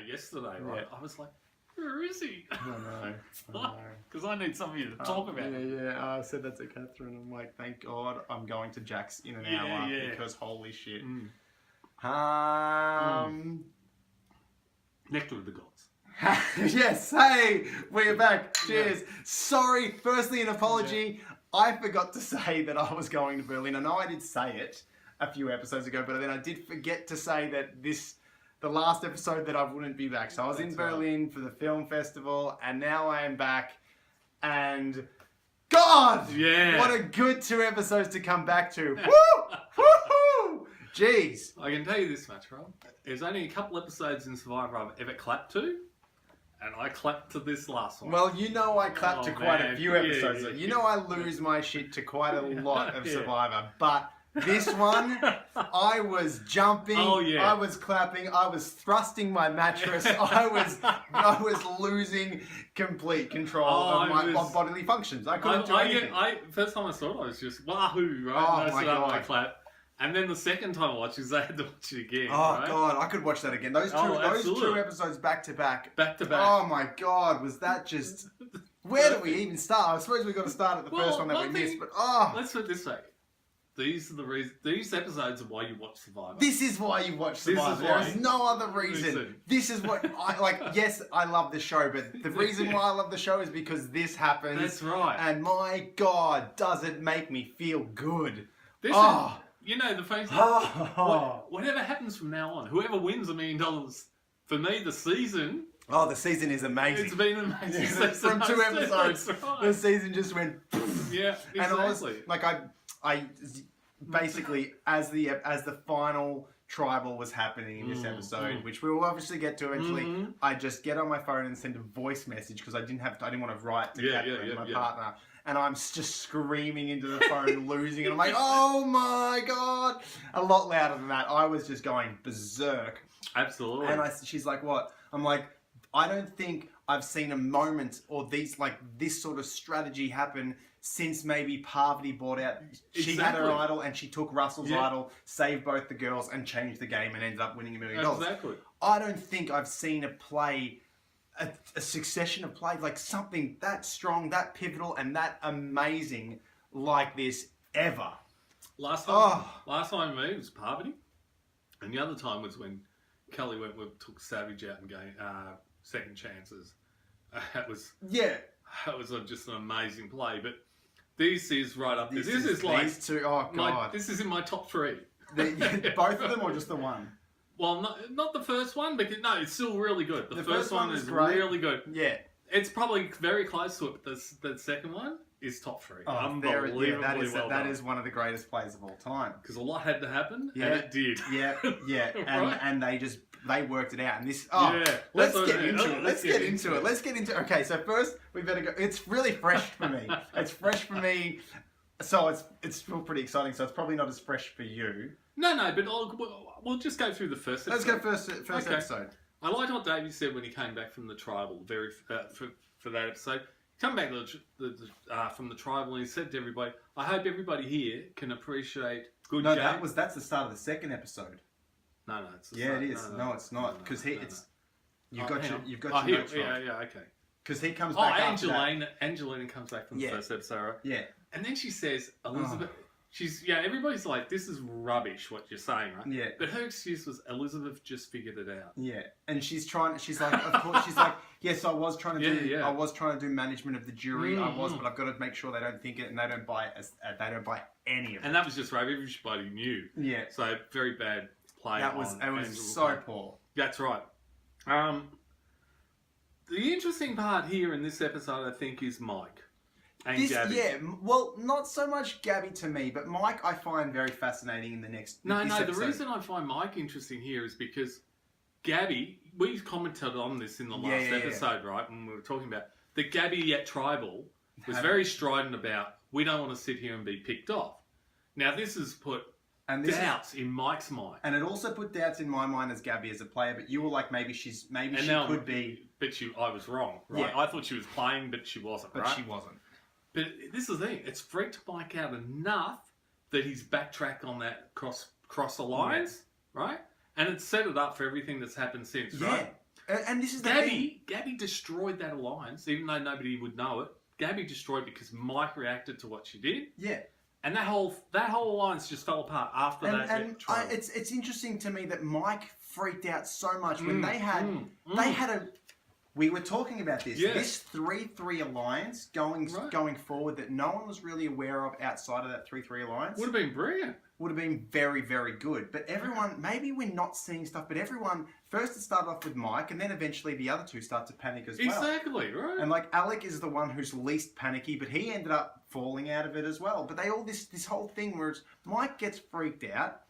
yesterday, right? I was like, where is he? I know. Because I need somebody to talk about. Yeah. I said that to Catherine. I'm like, thank God I'm going to Jack's in an hour because holy shit. Nectar of the Gods. Yes, hey, we're back. Cheers. Yeah. Sorry, firstly, an apology. I forgot to say that I was going to Berlin. I know I did say it a few episodes ago, but then I did forget to say that the last episode that I wouldn't be back. So I was in Berlin for the film festival, and now I am back. And God, what a good 2 episodes to come back to. Woo! Woo-hoo! Jeez. I can tell you this much, Rob. There's only a couple episodes in Survivor I've ever clapped to, and I clapped to this last one. Well, you know I clapped to quite a few episodes. You know I lose my shit to quite a lot of Survivor, but this one, I was jumping, I was clapping, I was thrusting my mattress, I was losing complete control of my bodily functions. I couldn't do anything. First time I saw it, I was just wahoo, right? Oh, and I my God. I clap. And then the second time I watched it, I had to watch it again. Oh, right? God, I could watch that again. Those two episodes back to back. Back to back. Oh, my God, was that just... Where do we even start? I suppose we've got to start at the first one that we missed, but let's put it this way. These are the reasons. These episodes are why you watch Survivor. This is why you watch Survivor. There is no other reason. This is what I like. Yes, I love the show, but the reason why I love the show is because this happens. That's right. And my God, does it make me feel good? The funny thing. Whatever happens from now on, whoever wins $1 million, for me, the season. Oh, the season is amazing. It's been amazing. From 2 episodes, the season just went. Yeah, exactly. And I was like, I basically, as the final tribal was happening in this episode, which we will obviously get to eventually, I just get on my phone and send a voice message because I didn't want to write to Catherine, my partner, and I'm just screaming into the phone, losing it. I'm like, oh my God, a lot louder than that. I was just going berserk. Absolutely. And she's like, what? I'm like, I don't think I've seen a moment or this sort of strategy happen since maybe Parvati bought out. She had her idol and she took Russell's idol, saved both the girls and changed the game and ended up winning $1 million. Exactly. I don't think I've seen a succession of plays, like something that strong, that pivotal and that amazing like this ever. Last time it was Parvati. And the other time was when Kelly Wentworth took Savage out and gave second chances. That was just an amazing play. But this is right up there. This is like these two. Oh God! This is in my top 3. Both of them, or just the one? Well, not the first one, because no, it's still really good. The first one is really good. Yeah, it's probably very close to it. The second one is top 3. Oh, unbelievably that is one of the greatest plays of all time. Because a lot had to happen, and it did. Yeah, Right? and they worked it out. And this, let's get into it. Okay, so first we better go. It's really fresh for me. It's fresh for me. So it's still pretty exciting. So it's probably not as fresh for you. No, but we'll just go through the first episode. Let's go first episode. I liked what Davie said when he came back from the tribal, for that episode. Come back from the tribal and he said to everybody, I hope everybody here can appreciate good game. No, that's the start of the second episode. No, it's the start. It is. No, it's not. Because you've got your notes right. Yeah, okay. Because he comes back after that. Angelina comes back from the first episode, right? Yeah. And then she says, Elizabeth... everybody's like, this is rubbish, what you're saying, right? Yeah. But her excuse was, Elizabeth just figured it out. Yeah. And she's like, of course, she's like, yes, I was trying to do management of the jury. But I've got to make sure they don't think it and they don't buy any of it. And that was just right. Everybody knew. Yeah. So very bad play. It was so poor. That's right. The interesting part here in this episode, I think, is Mike. And Gabby. Yeah, well, not so much Gabby to me, but Mike I find very fascinating in the next episode. The reason I find Mike interesting here is because Gabby, we commented on this in the last episode, right, when we were talking about, that Gabby at Tribal was very strident about, we don't want to sit here and be picked off. Now, this has put doubts in Mike's mind. And it also put doubts in my mind as Gabby as a player, but you were like, maybe she could be... But I was wrong, right? Yeah. I thought she was playing, but she wasn't, right? But she wasn't. But this is the thing, it's freaked Mike out enough that he's backtracked on that cross alliance, right? And it's set it up for everything that's happened since, right? And this is the thing. Gabby destroyed that alliance, even though nobody would know it. Gabby destroyed it because Mike reacted to what she did. Yeah. And that whole alliance just fell apart after that. And it's interesting to me that Mike freaked out so much when they had a. We were talking about this. Yeah. This 3-3 alliance going forward that no one was really aware of outside of that 3-3 alliance. Would have been brilliant. Would have been very, very good. But everyone, maybe we're not seeing stuff, but everyone, first it started off with Mike, and then eventually the other two start to panic as well. Exactly, right. And like Alec is the one who's least panicky, but he ended up falling out of it as well. But they all, this whole thing where Mike gets freaked out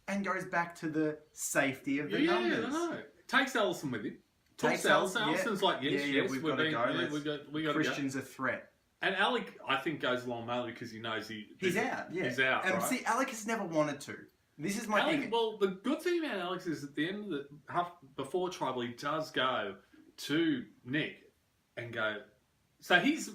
and goes back to the safety of the numbers. Yeah, I know. Takes Alison with him. Takes Alison. Alison's like, yes, we've got to go. We got Christian's a threat. And Alec, I think, goes along mainly because he knows he's out. Yeah, he's out. And right? see, Alec has never wanted to. This is my thing. Well, the good thing about Alex is at the end of the before tribal, he does go to Nick and go. So he's,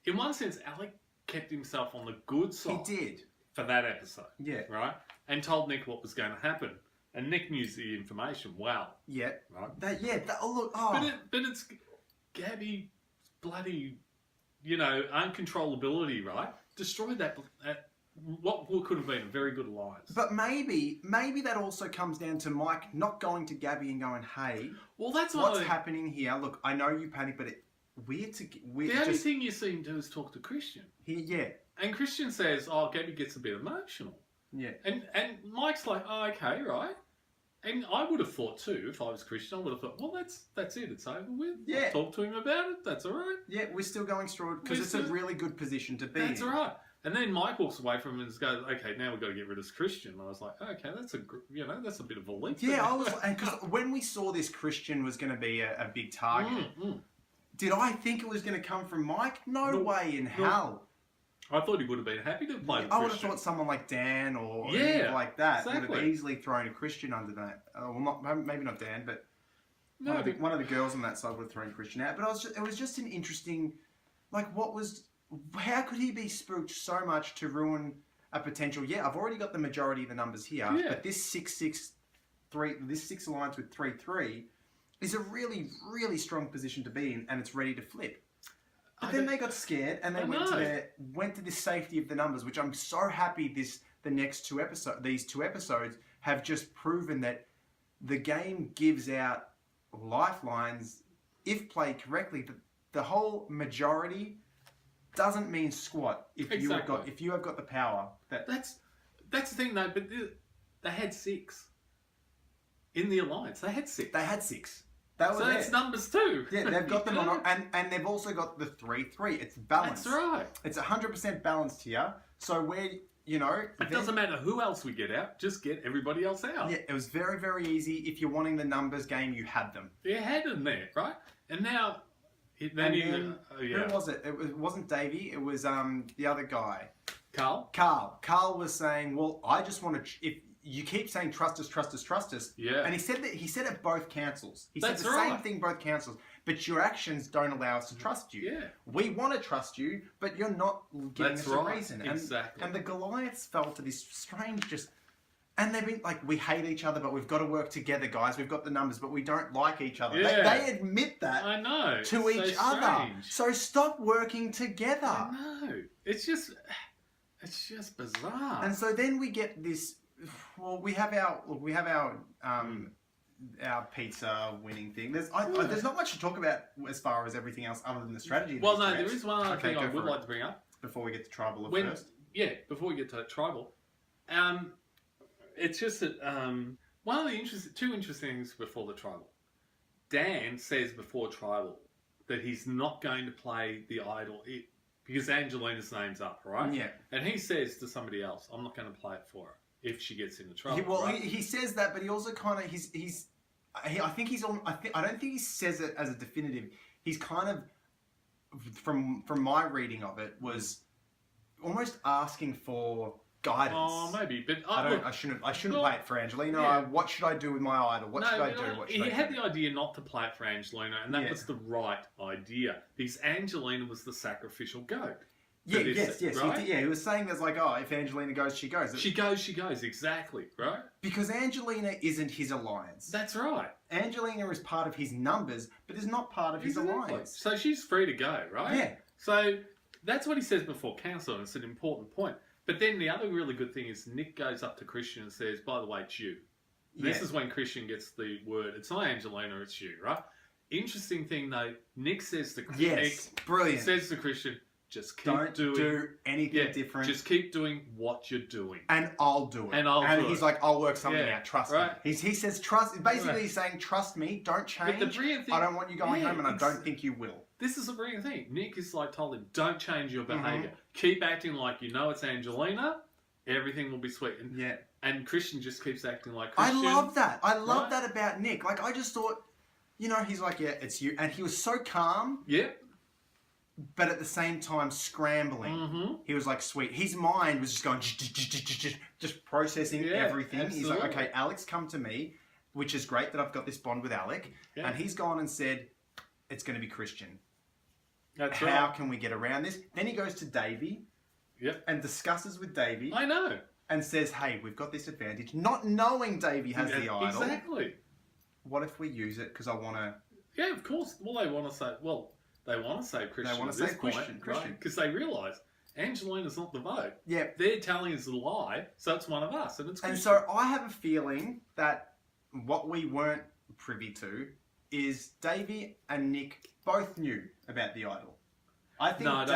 in one sense, Alec kept himself on the good side. He did for that episode. Yeah. Right, and told Nick what was going to happen, and Nick knew the information well. Yeah. Right. Look. But it's Gabby bloody. Uncontrollability, right? Destroyed that what could have been a very good alliance. But maybe that also comes down to Mike not going to Gabby and going, "Hey, well, that's what's happening here. Look, I know you panic, but the only thing you see him do is talk to Christian. And Christian says, "Oh, Gabby gets a bit emotional." Yeah. And Mike's like, "Oh, okay, right." And I would have thought too, if I was Christian, I would have thought, well, that's it. It's over with. Yeah. I'll talk to him about it. That's all right. Yeah, we're still going through it because it's a really good position to be in. That's all right. And then Mike walks away from him and goes, okay, now we've got to get rid of Christian. And I was like, okay, that's a bit of a leap. Yeah, I was, because when we saw this Christian was going to be a big target, did I think it was going to come from Mike? No way in hell. I thought he would have been happy to play with Christian. I would have thought someone like Dan or anything like that would have easily thrown a Christian under that. Maybe not Dan, but one of the girls on that side would have thrown Christian out. But it was just an interesting, how could he be spooked so much to ruin a potential? Yeah, I've already got the majority of the numbers here, but this 6-6-3, this 6 alliance with 3-3 is a really, really strong position to be in, and it's ready to flip. But then they got scared and they went to this safety of the numbers, which I'm so happy these two episodes have just proven that the game gives out lifelines if played correctly. The whole majority doesn't mean squat if you have got the power. That's the thing though. But they had 6 in the alliance. They had 6. It's numbers too. Yeah, they've got them on, and they've also got the 3-3. It's balanced. That's right. It's 100% balanced here. So it doesn't matter who else we get out. Just get everybody else out. Yeah, it was very, very easy. If you're wanting the numbers game, you had them. You had them there, right? And now, who was it? It wasn't Davie. It was the other guy. Carl. Carl was saying, "Well, I just want to." If you keep saying trust us. Yeah. And he said it both cancels. He said the right. same thing both cancels. But your actions don't allow us to trust you. Yeah. We want to trust you, but you're not giving us a reason. Exactly. And the Goliaths fell to this strange and they've been like, we hate each other, but we've got to work together, guys. We've got the numbers, but we don't like each other. Yeah. They admit that I know. to each other. So stop working together. I know. It's just bizarre. And so then we get this. Well, we have our pizza winning thing. There's not much to talk about as far as everything else other than the strategy. Well, no, there is one other thing I would like to bring up before we get to tribal first. Yeah, before we get to tribal, it's just that one of the two interesting things before the tribal. Dan says before tribal that he's not going to play the idol because Angelina's name's up, right? Yeah. And he says to somebody else, "I'm not going to play it for her." If she gets into trouble, he says that, but he also kind of I don't think he says it as a definitive. He's kind of from my reading of it was almost asking for guidance. Oh, maybe, but I shouldn't play it for Angelina. Yeah. What should I do with my idol? What should I do? He had the idea not to play it for Angelina, and that was the right idea because Angelina was the sacrificial goat. Yeah, this, yes. right? He was saying there's like, oh, if Angelina goes, she goes. She goes, exactly, right? Because Angelina isn't his alliance. That's right. Angelina is part of his numbers, but is not part of his alliance. So she's free to go, right? Yeah. So that's what he says before council, and it's an important point. But then the other really good thing is Nick goes up to Christian and says, by the way, it's you. This is when Christian gets the word. It's not Angelina, it's you, right? Interesting thing though, Nick says to Christian, brilliant. Says to Christian, just keep Don't do anything different. Just keep doing what you're doing. And I'll do it. And he's like, I'll work something out. Trust me. He says, trust. Basically, he's saying, trust me. Don't change. But the brilliant thing, I don't want you going home, and I don't think you will. This is the brilliant thing. Nick is like told him, don't change your behaviour. Keep acting like you know it's Angelina. Everything will be sweet. And Christian just keeps acting like Christian. I love that. I love that about Nick. Like, I just thought, he's like, yeah, it's you. And he was so calm. Yeah. But at the same time scrambling. He was like, sweet. His mind was just going, just processing everything. Absolutely. He's like, okay, Alec's come to me, which is great that I've got this bond with Alec. Yeah. And he's gone and said, it's going to be Christian. That's How can we get around this? Then he goes to Davie and discusses with Davie. I know. And says, hey, we've got this advantage. Not knowing Davie has the idol. Exactly. What if we use it because I want to... Yeah, of course. Well, they want to say... Well... They want to save Christian. They want to save Christian. Because they realise Angelina's not the vote. Yeah. They're telling us a lie, so it's one of us, and it's Christian. And so I have a feeling that what we weren't privy to is Davie and Nick both knew about the idol. I think I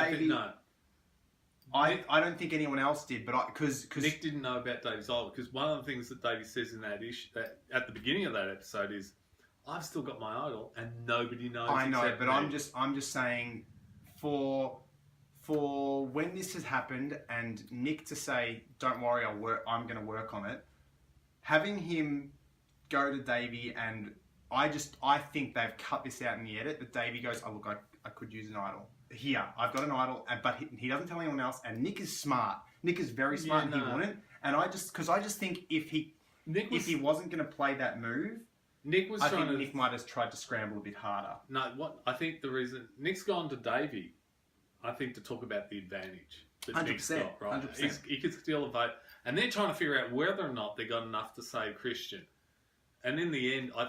don't think anyone else did, but because Nick didn't know about Davie's idol. Because one of the things that Davie says in that issue, that at the beginning of that episode, is, I've still got my idol, and nobody knows. I know, but me. I'm just saying, for when this has happened, and Nick to say, "Don't worry, I'm going to work on it." Having him go to Davie, and I think they've cut this out in the edit. That Davie goes, "Oh look, I could use an idol here. I've got an idol," but he doesn't tell anyone else. And Nick is smart. Nick is very smart, and he wouldn't. And I just think if he wasn't going to play that move. Nick might have tried to scramble a bit harder. No, I think the reason Nick's gone to Davie, I think to talk about the advantage that 100%, Nick's got, right? 100%. He could steal a vote, and they're trying to figure out whether or not they got enough to save Christian. And in the end, I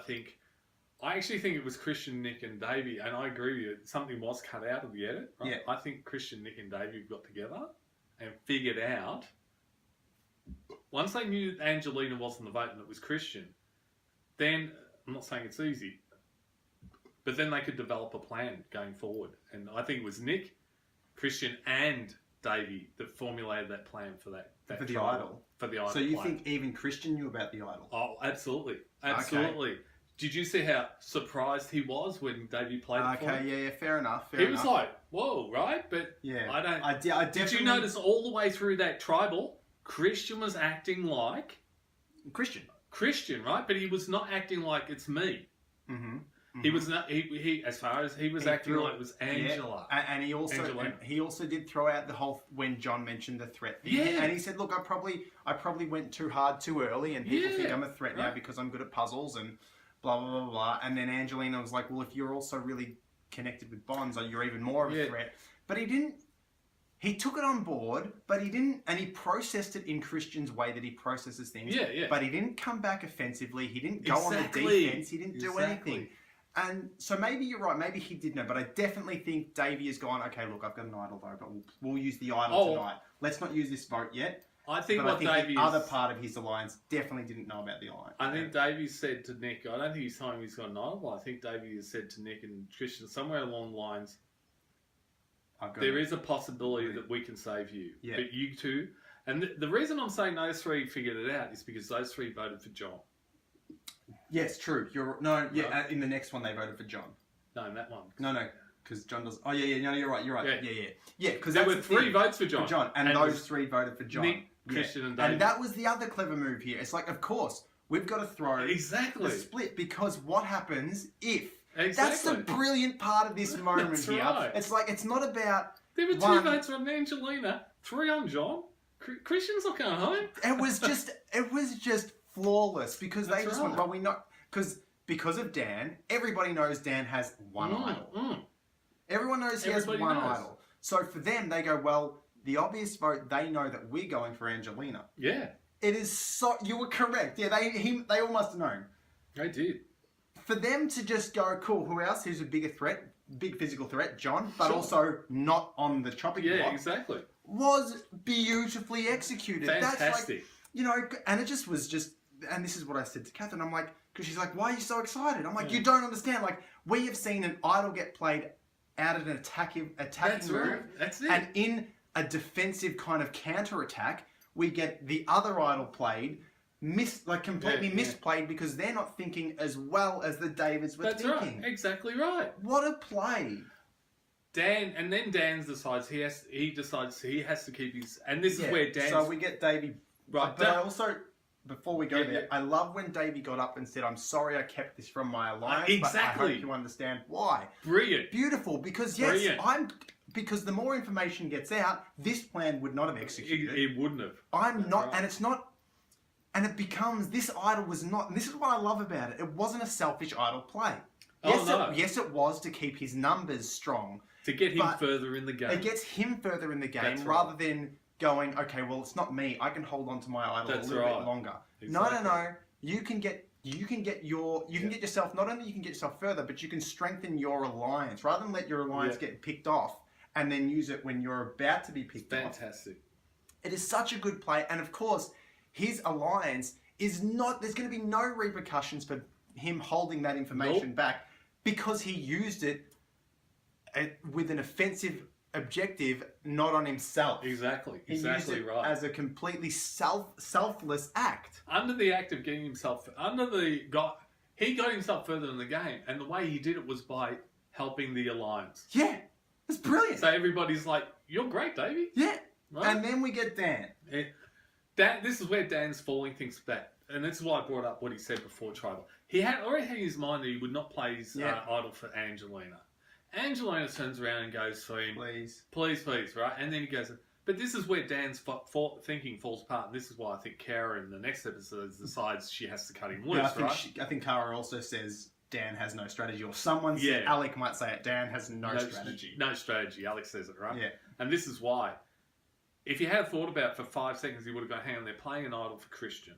actually think it was Christian, Nick, and Davie, and I agree with you. Something was cut out of the edit. Right? Yeah. I think Christian, Nick, and Davie got together and figured out. Once they knew that Angelina wasn't the vote and it was Christian, then. I'm not saying it's easy, but then they could develop a plan going forward. And I think it was Nick, Christian, and Davie that formulated that plan for the idol. For the idol. So you think even Christian knew about the idol? Oh, absolutely. Absolutely. Okay. Did you see how surprised he was when Davie played it for him? Yeah, fair enough. He was like, whoa, right? But I don't... I definitely... Did you notice all the way through that tribal, Christian was acting like... Christian, right? But he was not acting like it's me. He was not. He as far as he was acting like it was Angela. Yeah. And he also did throw out the whole when John mentioned the threat thing. Yeah. And he said, "Look, I probably went too hard too early, and people think I'm a threat now because I'm good at puzzles and blah blah blah blah." And then Angelina was like, "Well, if you're also really connected with bonds, you're even more of a threat." But he didn't. He took it on board, but he didn't, and he processed it in Christian's way that he processes things. Yeah. But he didn't come back offensively. He didn't go on the defense. He didn't do anything. And so maybe you're right. Maybe he did know, but I definitely think Davie has gone, okay, look, I've got an idol though, but we'll use the idol tonight. Let's not use this vote yet. I think the other part of his alliance definitely didn't know about the alliance. I think Davie said to Nick, I don't think he's telling him he's got an idol, but I think Davie has said to Nick and Christian somewhere along the lines, there is a possibility that we can save you. Yeah. But you two... And the reason I'm saying those three figured it out is because those three voted for John. Yes, true. In the next one they voted for John. No, in that one. No, because John does... Oh, yeah, no, you're right. Yeah, because there were three votes for John. And those three voted for John. Nick, Christian, and Davie. And that was the other clever move here. It's like, of course, we've got to throw the split, because what happens if... Exactly. That's the brilliant part of this moment here. Right. It's like, it's not about... There were two votes on Angelina, 3 on John. Christian's not going home. It was just flawless, because they just went, well, we know... Because of Dan, everybody knows Dan has one idol. Everyone knows he has one idol. So for them, they go, well, the obvious vote, they know that we're going for Angelina. Yeah. It is so... You were correct. Yeah, they all must have known. They did. For them to just go, cool, who else? Who's a bigger threat? Big physical threat, John, but Sure. also not on the chopping block. Yeah, exactly. Was beautifully executed. Fantastic. That's like, you know, and it just was just... And this is what I said to Catherine. I'm like... Because she's like, why are you so excited? I'm like, you don't understand. Like, we have seen an idol get played out of an attacking That's move. right. That's it. And in a defensive kind of counter-attack, we get the other idol played, completely misplayed because they're not thinking as well as the Davids were thinking. That's right. Exactly right. What a play. And then Dan decides he has to keep his, and this is where Dan. So we get Davie. Right. But I also... Before we go there, I love when Davie got up and said, I'm sorry I kept this from my alliance, but I hope you understand why. Brilliant. Beautiful, because because the more information gets out, this plan would not have executed. It wouldn't have. And it's not, and it becomes, this idol was not, and this is what I love about it, it wasn't a selfish idol play. Yes, it was to keep his numbers strong. To get him further in the game. It gets him further in the game rather than going, okay, well, it's not me. I can hold on to my idol a little bit longer. Exactly. No. You can get yourself, not only you can get yourself further, but you can strengthen your alliance rather than let your alliance get picked off and then use it when you're about to be picked off. Fantastic. It is such a good play. And of course, his alliance is not, there's going to be no repercussions for him holding that information back because he used it with an offensive objective, not on himself. Exactly he used it right. as a completely selfless act. Under the act of getting himself, he got himself further in the game, and the way he did it was by helping the alliance. Yeah, it's brilliant. So everybody's like, "You're great, Davie." Yeah, right? And then we get Dan. This is where Dan's falling things back, and this is why I brought up what he said before tribal. He had already had in his mind that he would not play his idol for Angelina. Angelina turns around and goes for him, please, right? And then he goes, but this is where Dan's thinking falls apart. And this is why I think Kara in the next episode decides she has to cut him loose, I think Kara also says Dan has no strategy, or someone said, Alec might say it, Dan has no strategy. No strategy, Alec says it, right? Yeah. And this is why. If you had thought about it for 5 seconds, you would have gone, hang on, they're playing an idol for Christian.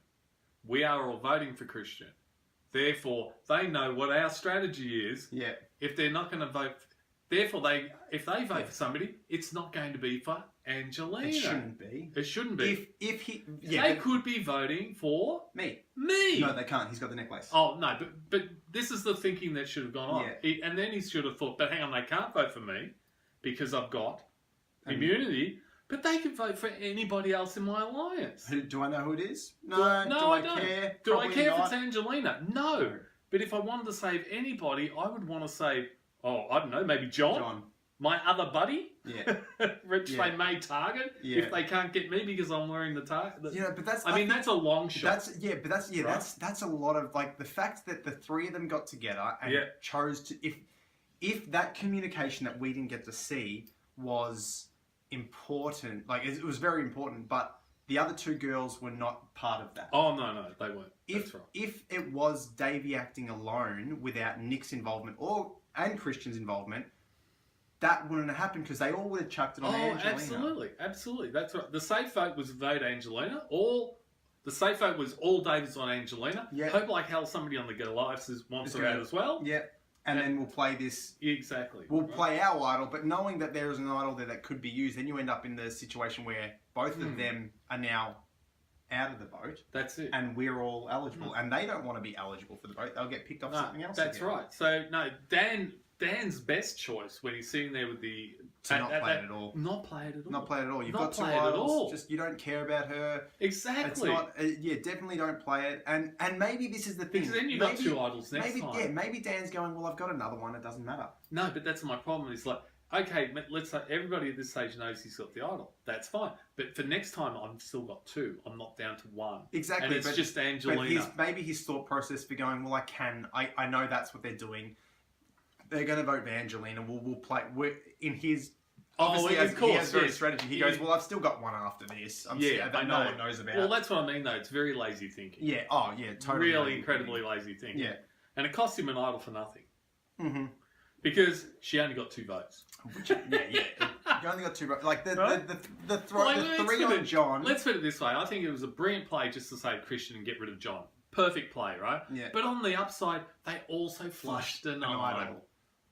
We are all voting for Christian. Therefore, they know what our strategy is. Yeah. If they're not going to vote, therefore if they vote for somebody, it's not going to be for Angelina. It shouldn't be. It shouldn't be. They could be voting for me. No, they can't. He's got the necklace. Oh no, but this is the thinking that should have gone on. Yeah. And then he should have thought, but hang on, they can't vote for me because I've got immunity. But they can vote for anybody else in my alliance. Do I know who it is? No, do I I don't. care? Do Probably I care not. if it's Angelina? No. But if I wanted to save anybody, I would want to save, I don't know, maybe John. My other buddy. Yeah. Which they may target if they can't get me because I'm wearing the target. Yeah, but that's... I mean, that's a long shot. That's a lot of, like, the fact that the three of them got together and chose to... If that communication that we didn't get to see was important, like, it was very important, but the other two girls were not part of that. Oh, no, they weren't. That's right. If it was Davie acting alone without Nick's involvement and Christian's involvement, that wouldn't have happened because they all would have chucked it on Angelina. Absolutely. That's right. The safe vote was vote Angelina. The safe vote was all David's on Angelina. Yeah. Hope like hell somebody on the Goliaths wants her out as well. Yeah. And then we'll play this. Exactly. We'll play our idol, but knowing that there is an idol there that could be used, then you end up in the situation where both of them are now out of the vote. That's it. And we're all eligible. And they don't want to be eligible for the vote. They'll get picked off something else. That's right. So, no, Dan's best choice when he's sitting there with the... not play it at all. Not play it at all. Not play it at all. You've not got two idols. Just, you don't care about her. Exactly. It's not... definitely don't play it. And maybe this is the thing. Because then you've got two idols next time. Yeah, maybe Dan's going, well, I've got another one. It doesn't matter. No, but that's my problem. It's like, okay, let's say everybody at this stage knows he's got the idol. That's fine. But for next time, I've still got two. I'm not down to one. Exactly. And it's just Angelina. But maybe his thought process for going, well, I know that's what they're doing. They're going to vote for Angelina. We'll play. In his... Obviously, he has very strategy. He goes, well, I've still got one after this. That no one knows about. Well, that's what I mean, though. It's very lazy thinking. Yeah. Oh, yeah. Totally. Really incredibly lazy thinking. Yeah. And it cost him an idol for nothing. Mm-hmm. Because she only got 2 votes. Yeah. You only got 2 votes. Like, the Let's three put on it- John. Let's put it this way. I think it was a brilliant play just to save Christian and get rid of John. Perfect play, right? Yeah. But on the upside, they also flushed an idol.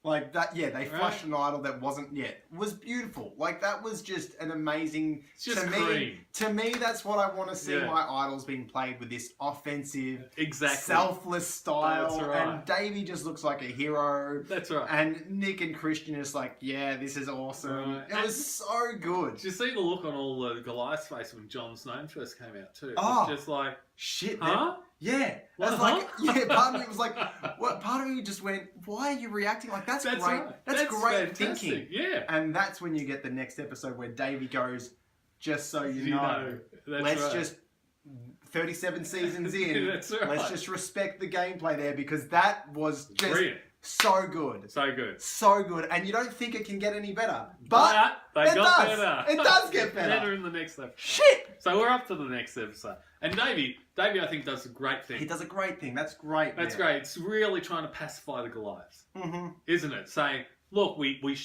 Like that, they flushed an idol that wasn't was beautiful. Like that was just an amazing. It's just to me, that's what I want to see my idols being played with this offensive, selfless style. That's right. And Davie just looks like a hero. That's right. And Nick and Christian are just like, yeah, this is awesome. Right. It was so good. Did you see the look on all the Goliath's face when John's name first came out too? It Oh. was just like, Shit, huh? Yeah. What, That's like, part of me was like, what? Part of me just went, why are you reacting like that's great? Right. That's great fantastic. thinking. Yeah. And that's when you get the next episode where Davie goes, just so you know, That's let's right. just 37 seasons in, That's right. let's just respect the gameplay there because that was just Brilliant. so good. So good. So good. And you don't think it can get any better. But they it got does. better. It does get better. Better in the next episode. Shit! So we're up to the next episode. And Davie, I think, does a great thing. He does a great thing. That's great. That's great. It's really trying to pacify the Goliaths, Mm-hmm. isn't it? Saying, look, we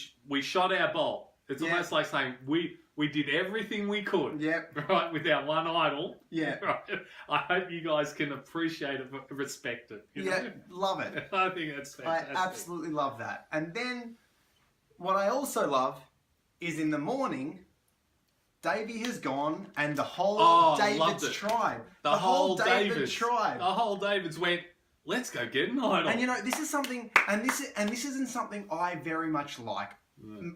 shot our bolt. It's almost like saying we did everything we could, Yep. right, with our one idol. Yeah. Right. I hope you guys can appreciate it, respect it. You Yeah. know? Love it. I think that's fantastic. I absolutely love that. And then, what I also love is in the morning, Davie has gone and the whole David's tribe. The whole David's tribe. The whole David's went, let's go get an idol. And you know, this is something, and this isn't something I very much like.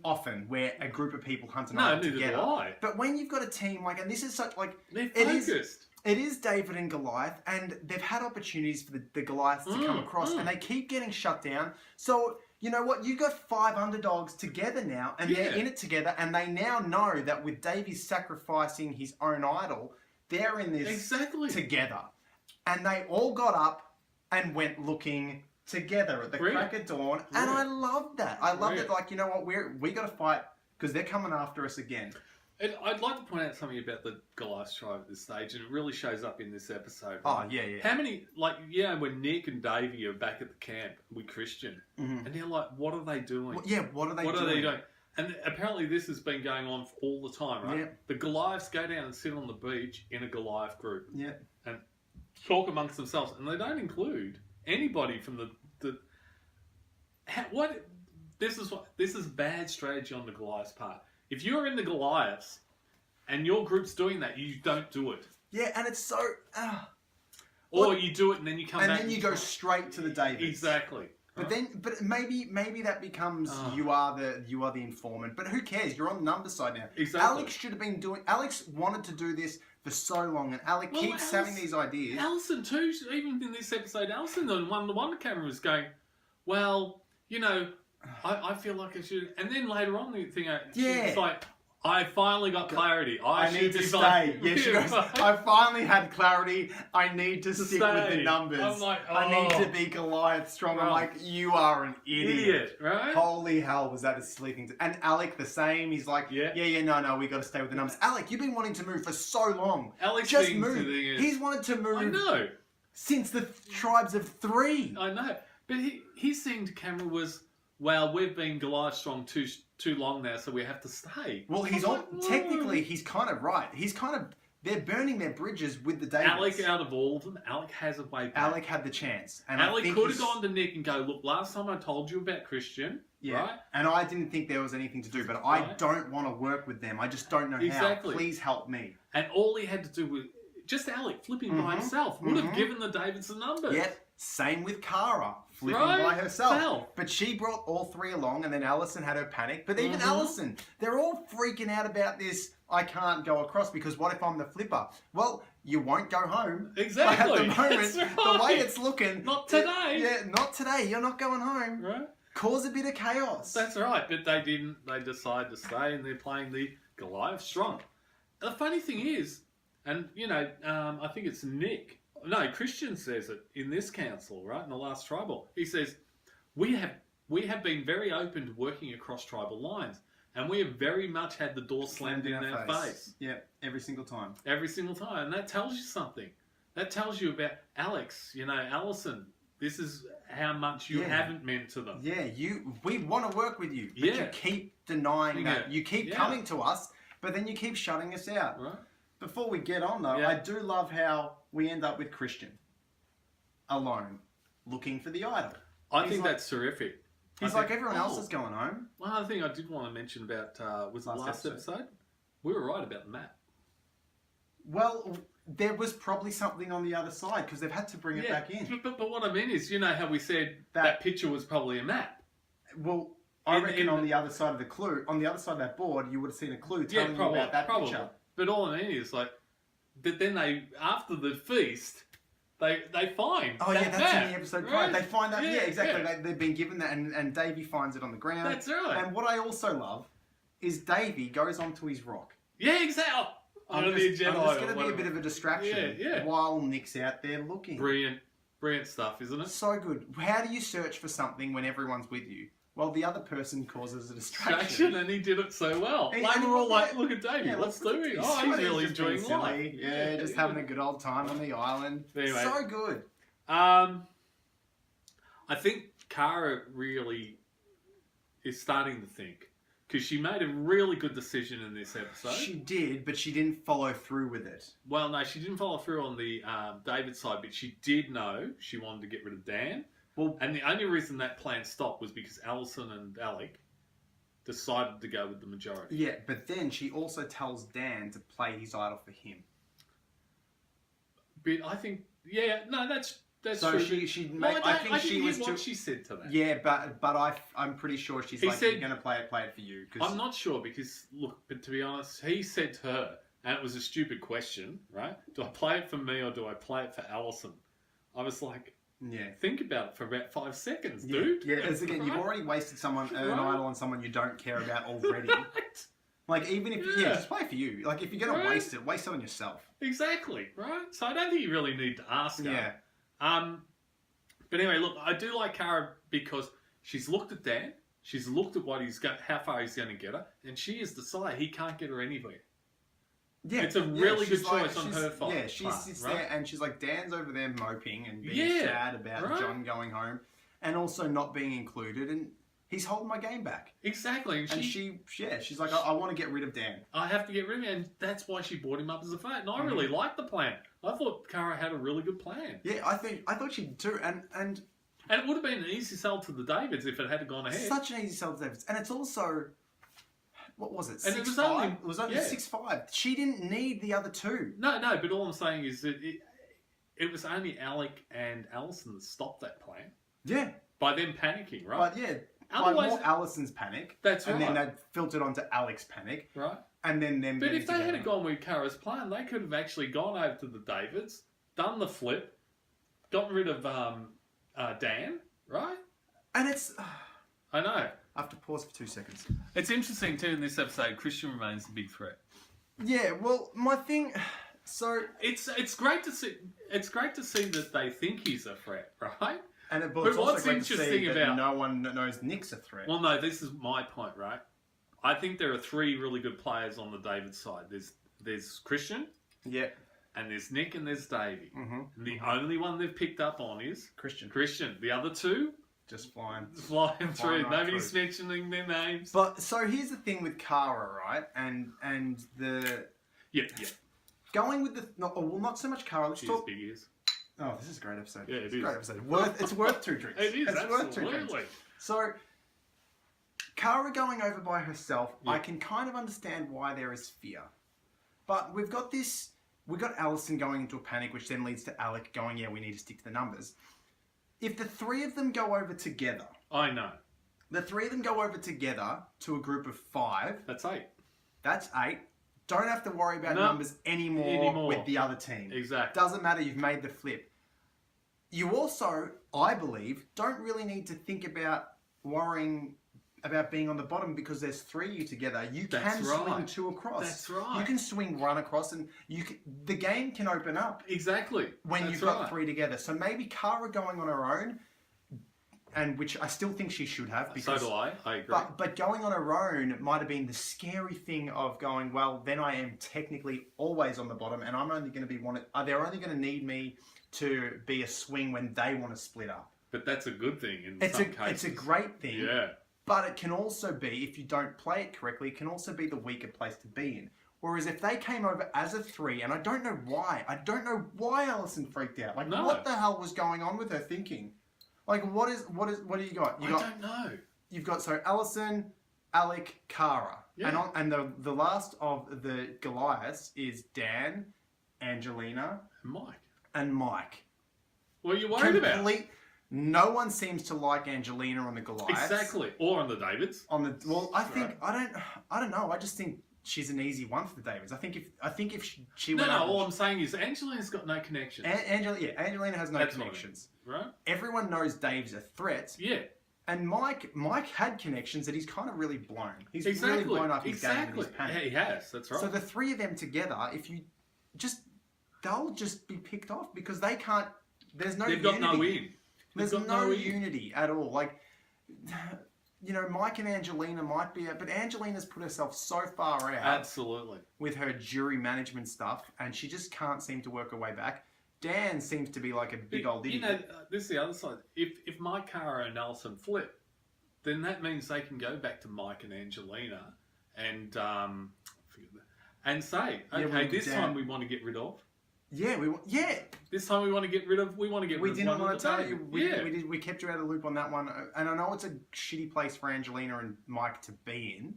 Often, where a group of people hunt an idol neither together. do I. But when you've got a team like, and this is such like, They're focused. It is David and Goliath, and they've had opportunities for the Goliaths to come across, and they keep getting shut down. So, you know what? You've got 5 underdogs together now, and they're in it together, and they now know that with Davie sacrificing his own idol, they're in this together. And they all got up and went looking together at the crack of dawn, and I love that. I love that, like, you know what? We got to fight, because they're coming after us again. And I'd like to point out something about the Goliath tribe at this stage, and it really shows up in this episode. Right? Oh, yeah. How many, like, when Nick and Davie are back at the camp with Christian, and they're like, what are they doing? What are they doing? And apparently this has been going on all the time, right? Yeah. The Goliaths go down and sit on the beach in a Goliath group. Yeah. And talk amongst themselves, and they don't include anybody from this is bad strategy on the Goliaths part. If you're in the Goliaths and your group's doing that, you don't do it. Yeah, and it's so... or you do it and then you come back... And then you go straight to the Davids. Exactly. But maybe that becomes you are the informant. But who cares? You're on the number side now. Exactly. Alex should have been doing... Alex wanted to do this for so long, and Alec keeps having these ideas. Alison too, even in this episode, Alison on the one camera was going, well, you know... I feel like I should, and then later on the thing, it's like, I finally got clarity. I need to stay. Yeah, she goes, I finally had clarity. I need to stick with the numbers. I'm like, I need to be Goliath strong. I'm like, you are an idiot. Right? Holy hell, was that a sleeping... And Alec the same. He's like, no, we got to stay with the numbers. Alec, you've been wanting to move for so long. Alex just move. He's wanted to move. I know. Since the tribes of 3. I know. But his thing to camera was, well, we've been Goliath strong too long now, so we have to stay. Well, technically, he's kind of right. They're burning their bridges with the Davids. Alec, out of all of them, Alec has a way back. Alec had the chance. And Alec could have gone to Nick and go, look, last time I told you about Christian, right? And I didn't think there was anything to do, but I don't want to work with them. I just don't know how. Please help me. And all he had to do was, just Alec flipping by himself, would have given the Davids the numbers. Yep. Same with Cara, flipping by herself. But she brought all 3 along, and then Alison had her panic. But even Alison, they're all freaking out about this, I can't go across, because what if I'm the flipper? Well, you won't go home. Exactly. At the moment, the way it's looking... Not today. Not today. You're not going home. Right. Cause a bit of chaos. That's right, but they didn't. They decided to stay, and they're playing the Goliath strong. The funny thing is, and, I think it's Nick... No, Christian says it in this council, right? In the last tribal. He says, we have been very open to working across tribal lines, and we have very much had the door slammed in our face. Yeah, every single time. Every single time. And that tells you something. That tells you about Alex, Alison, This is how much you haven't meant to them. Yeah, we want to work with you, but you keep denying that. You keep coming to us, but then you keep shutting us out. Right. Before we get on, though, I do love how we end up with Christian alone, looking for the idol. I think that's terrific. He's like, everyone else is going home. One other thing I did want to mention about was the last episode. We were right about the map. Well, there was probably something on the other side because they've had to bring it back in. But what I mean is, you know how we said that picture was probably a map? Well, I reckon on the other side of the clue, on the other side of that board, you would have seen a clue telling you about that picture. But all I mean is, like, but then they, after the feast, they find that's in the episode prior. They find that, exactly. They've been given that, and Davie finds it on the ground. That's right. And what I also love is Davie goes onto his rock. Yeah, exactly. I'm just going to be a bit of a distraction while Nick's out there looking. Brilliant stuff, isn't it? So good. How do you search for something when everyone's with you? Well, the other person causes a distraction. And he did it so well. Like, we're all like, look at Davie, what's doing? Oh, he's really enjoying life. Yeah, just having a good old time on the island. Anyway, so good. I think Cara really is starting to think. Because she made a really good decision in this episode. She did, but she didn't follow through with it. Well, no, she didn't follow through on the David side, but she did know she wanted to get rid of Dan. Well, and the only reason that plan stopped was because Alison and Alec decided to go with the majority. Yeah, but then she also tells Dan to play his idol for him. But I think, that's so true. I think she was what she said to that. Yeah, but I'm pretty sure she's you're going to play it for you. I'm not sure because, look, but to be honest, he said to her, and it was a stupid question, right? Do I play it for me or do I play it for Alison? I was like, think about it for about 5 seconds, dude. Yeah, as again, you've already wasted an idol on someone you don't care about already. Like, even if just play for you. Like, if you're going to waste it on yourself. Exactly, right? So I don't think you really need to ask her. Yeah. But anyway, look, I do like Cara because she's looked at Dan, she's looked at how far he's going to get her, and she has decided he can't get her anywhere. Yeah, it's a really good choice on her part. Yeah, she sits there and she's like, Dan's over there moping and being sad about John going home, and also not being included, and he's holding my game back. Exactly, and she's like, I want to get rid of Dan. I have to get rid of him, and that's why she brought him up as a fat. And I really liked the plan. I thought Cara had a really good plan. Yeah, I thought she did too, and it would have been an easy sell to the Davids if it had gone ahead. Such an easy sell to the Davids, and it's also, what was it? 6'5". It was only 6'5". She didn't need the other two. No, but all I'm saying is that it was only Alec and Alison that stopped that plan. Yeah, by them panicking, right? But yeah. Otherwise, more Alison's panic. That's right. And then that filtered onto Alec's panic. Right. And then them. But if they had gone with Cara's plan, they could have actually gone over to the Davids, done the flip, gotten rid of Dan, right? And it's. I know. I have to pause for 2 seconds. It's interesting too in this episode. Christian remains the big threat. Yeah. Well, my thing. So it's great to see. It's great to see that they think he's a threat, right? But it's also great to see that no one knows Nick's a threat. Well, no, this is my point, right? I think there are 3 really good players on the David side. There's Christian, and there's Nick, and there's Davie. And the only one they've picked up on is Christian. The other 2 just flying through. Nobody's mentioning their names. But so here's the thing with Cara, right? And the going with the not so much Cara. Let's talk. Big ears. Oh, this is a great episode. Yeah, it is. A great episode. It's worth 2 drinks. It is, it's worth 2 drinks. So, Cara going over by herself, I can kind of understand why there is fear. But we've got Alison going into a panic, which then leads to Alec going, we need to stick to the numbers. If the 3 of them go over together... I know. The 3 of them go over together to a group of 5... That's 8. That's 8. Don't have to worry about numbers anymore with the other team. Exactly. Doesn't matter, you've made the flip. You also, I believe, don't really need to think about worrying about being on the bottom because there's 3 of you together. You can swing 2 across. That's right. You can swing 1 across and the game can open up. Exactly. When you've got 3 together. So maybe Cara going on her own, and which I still think she should have. Because, so do I agree. But going on her own might have been the scary thing of going, well, then I am technically always on the bottom and I'm only going to be they're only going to need me to be a swing when they want to split up. But that's a good thing in some cases. It's a great thing. Yeah. But it can also be, if you don't play it correctly, it can also be the weaker place to be in. Whereas if they came over as a 3, and I don't know why Alison freaked out. Like, what the hell was going on with her thinking? Like, what do you got? I don't know. You've got, Alison, Alec, Cara. Yeah. And the last of the Goliaths is Dan, Angelina, and Mike. What are you worried about? No one seems to like Angelina on the Goliaths. Exactly. Or on the Davids. I don't know. I just think she's an easy one for the Davids. I think if she went all I'm saying is Angelina's got no connections. Angelina has no connections. Right? Everyone knows Dave's a threat. Yeah. And Mike had connections that he's kind of really blown. He's really blown up his game and his panic. Yeah, he has. That's right. So the 3 of them together, they'll just be picked off because they can't. There's no. They've got no win. There's no unity at all. Like, Mike and Angelina might be, but Angelina's put herself so far out. Absolutely. With her jury management stuff, and she just can't seem to work her way back. Dan seems to be like a big old idiot. This is the other side. If Mike, Cara, and Alison flip, then that means they can go back to Mike and Angelina and say, okay, this time we want to get rid of. Yeah, This time we want to get rid of. We didn't want to tell you. We kept you out of the loop on that one, and I know it's a shitty place for Angelina and Mike to be in,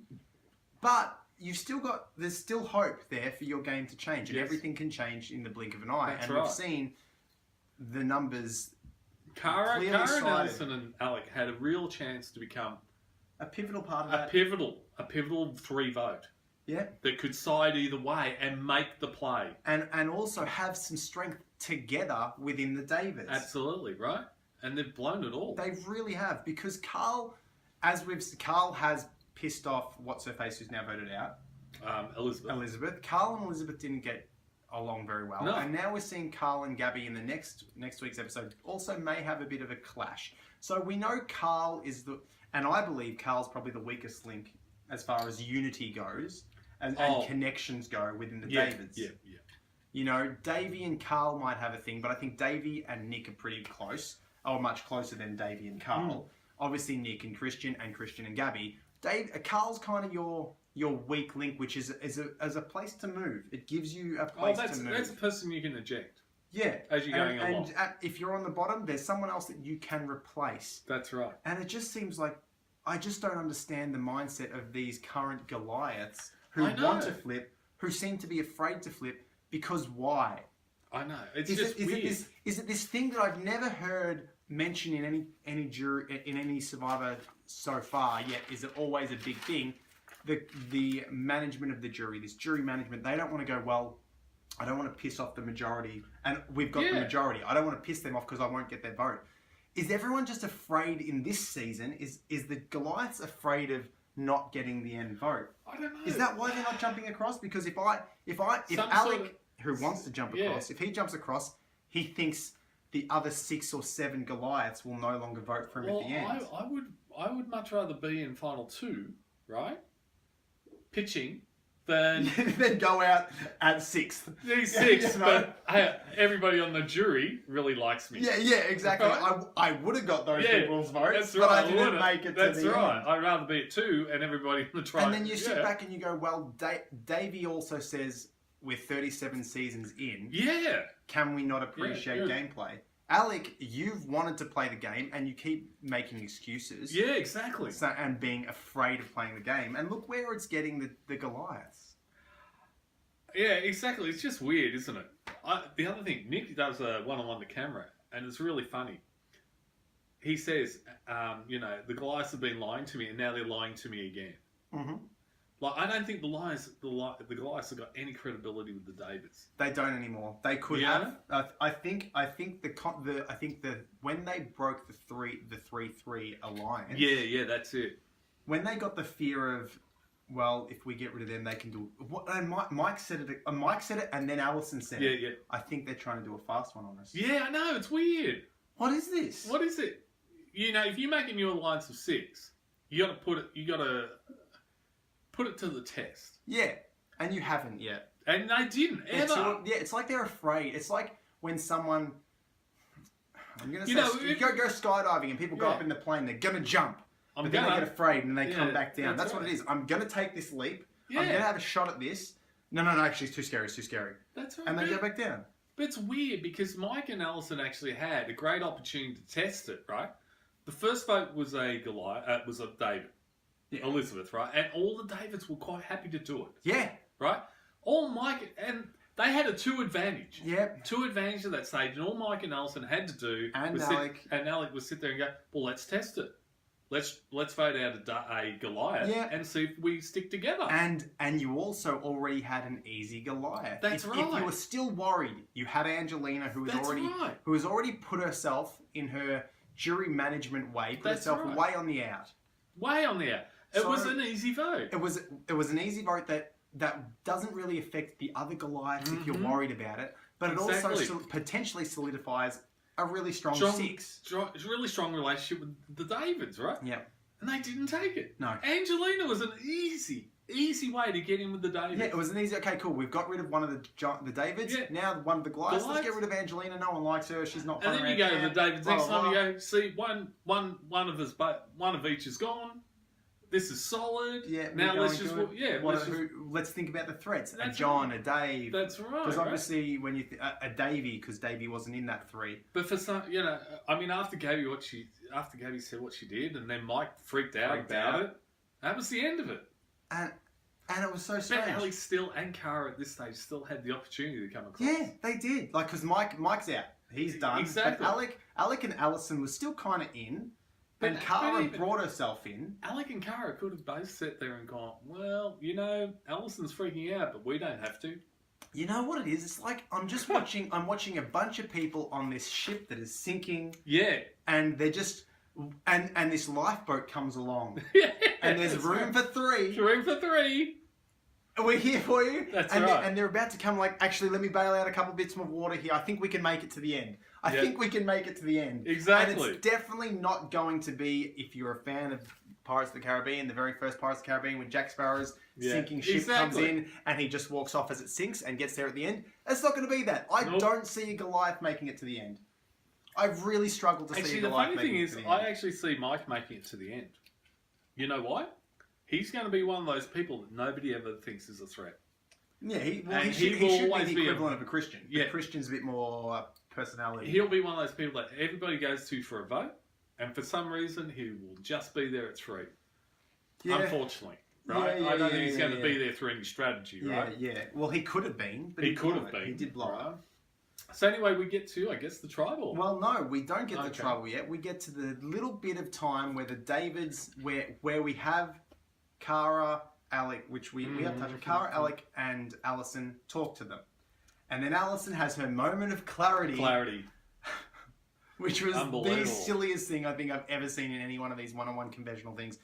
but you've still got. There's still hope there for your game to change, and everything can change in the blink of an eye. That's We've seen the numbers. Cara and Alison and Alec had a real chance to become a pivotal part of that. A pivotal 3 vote. Yeah. That could side either way and make the play. And also have some strength together within the Davids. Absolutely, right? And they've blown it all. They really have. Because Carl has pissed off what's-her-face who's now voted out. Elizabeth. Carl and Elizabeth didn't get along very well. No. And now we're seeing Carl and Gabby in the next week's episode also may have a bit of a clash. So we know Carl is and I believe Carl's probably the weakest link as far as unity goes. And connections go within the Davids. Yeah. Davie and Carl might have a thing, but I think Davie and Nick are pretty close, or much closer than Davie and Carl. Obviously, Nick and Christian and Gabby. Carl's kind of your weak link, which is a place to move. It gives you a place to move. That's a person you can eject. Yeah. As you're going along. And if you're on the bottom, there's someone else that you can replace. That's right. And it just seems like I just don't understand the mindset of these current Goliaths who want to flip, who seem to be afraid to flip, because why? I know. It's weird. Is it this thing that I've never heard mentioned in any jury, in any Survivor so far yet? Is it always a big thing? The management of the jury, this jury management, they don't want to go, well, I don't want to piss off the majority, and we've got the majority. I don't want to piss them off because I won't get their vote. Is everyone just afraid in this season? Is the Goliaths afraid of not getting the end vote? I don't know. Is that why they're not jumping across? Because if Alec, who wants to jump across, if he jumps across, he thinks the other 6 or 7 Goliaths will no longer vote for him at the end. I would much rather be in final 2, right? Pitching than then go out at 6th. He's 6th, but hey, everybody on the jury really likes me. Yeah, exactly. Right? I would have got those people's votes, but I didn't make it to the end. That's right. I'd rather be at 2 and everybody in the trial. And then you sit back and you go, well, Davie also says we're 37 seasons in. Yeah. Can we not appreciate gameplay? Alec, you've wanted to play the game and you keep making excuses. Yeah, exactly. And being afraid of playing the game. And look where it's getting the Goliaths. Yeah, exactly. It's just weird, isn't it? The other thing, Nick does a one-on-one to camera, and it's really funny. He says, the Goliaths have been lying to me, and now they're lying to me again. Mm-hmm. Like, I don't think the Goliaths have got any credibility with the Davids. They don't anymore. They could have. I think when they broke the 3-3 alliance. Yeah, that's it. When they got the fear of, well, if we get rid of them, they can do. And Mike said it. Mike said it, and then Alison said it. Yeah. I think they're trying to do a fast one on us. Yeah, I know. It's weird. What is this? What is it? If you make a new alliance of 6, you got to put it to the test. Yeah, and you haven't yet. And they didn't ever. It's like they're afraid. It's like when someone I'm going to say, you go skydiving and people go up in the plane, they're going to jump. But then they get afraid and they come back down. That's what it is. I'm going to take this leap. I'm going to have a shot at this. No, actually, it's too scary. It's too scary. That's right. And they go back down. But it's weird because Mike and Alison actually had a great opportunity to test it, right? The first vote was a Goliath, was a David. Yeah. Elizabeth, right? And all the Davids were quite happy to do it. Yeah. Right? All Mike, and they had a 2 advantage. Yep. 2 advantage at that stage, and all Mike and Alison had to do and Alec. And Alec would sit there and go, well, let's test it. Let's vote out a Goliath and see if we stick together. And you also already had an easy Goliath. That's right. If you were still worried, you had Angelina who was already put herself in her jury management way, put herself way on the out. Way on the out. It was an easy vote. It was an easy vote that doesn't really affect the other Goliaths if you're worried about it, but it also potentially solidifies a really strong 6. Really strong relationship with the Davids, right? Yeah. And they didn't take it. No. Angelina was an easy way to get in with the Davids. Yeah, it was an easy. Okay, cool. We've got rid of one of the Davids. Yeah. Now one of the Goliaths. Let's get rid of Angelina. No one likes her. She's not. And then you go to the Davids next time. You go see one of each is gone. This is solid. Yeah. Now let's just let's think about the threats. A John, a Dave. That's right. Because obviously when you a Davie, because Davie wasn't in that 3. But for some, I mean, after Gabby said what she did, and then Mike freaked out about it. That was the end of it. And it was so strange. But Alex and Cara at this stage still had the opportunity to come across. Yeah, they did. Like, because Mike's out. He's done. Exactly. But Alec and Alison was still kind of in. And Cara brought herself in. Alec and Cara could have both sat there and gone, well, Alison's freaking out, but we don't have to. You know what it is? It's like I'm watching a bunch of people on this ship that is sinking. Yeah. And they're just... And this lifeboat comes along. Yeah. And there's room for 3. Room for 3. We're here for you. That's right. And they're about to come like, actually, let me bail out a couple bits of water here. I think we can make it to the end. I think we can make it to the end. Exactly. And it's definitely not going to be, if you're a fan of Pirates of the Caribbean, the very first Pirates of the Caribbean, when Jack Sparrow's sinking ship comes in and he just walks off as it sinks and gets there at the end. It's not going to be that. I don't see a Goliath making it to the end. I've really struggled to see a Goliath making it to the end. The funny thing is, I actually see Mike making it to the end. You know why? He's going to be one of those people that nobody ever thinks is a threat. Yeah, he should be the equivalent of a Christian. Yeah. The Christian's a bit more personality. He'll be one of those people that everybody goes to for a vote, and for some reason he will just be there at 3. Yeah. Unfortunately. Right? I don't think he's going to be there through any strategy, right? Yeah. Well, he could have been. But he could have been. He did blow up. So anyway, we get to, I guess, the tribal. Well, no, we don't get the tribal yet. We get to the little bit of time where the Davids, where we have Cara, Alec, which we have to touch on. Cara, Alec, and Alison talk to them. And then Alison has her moment of clarity. Which was the silliest thing I think I've ever seen in any one of these one-on-one conventional things.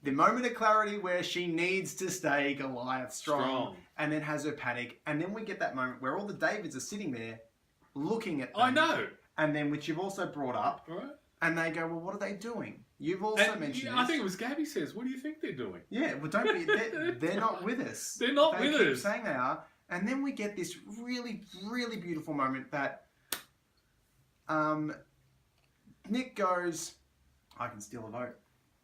The moment of clarity where she needs to stay Goliath strong. And then has her panic. And then we get that moment where all the Davids are sitting there looking at them. I know. And then, which you've also brought up. Right. And they go, well, what are they doing? You've also mentioned this. I think it was Gabby says, what do you think they're doing? Yeah, well, don't be... They're not with us. They're not with us. They keep saying they are. And then we get this really, really beautiful moment that Nick goes, I can steal a vote.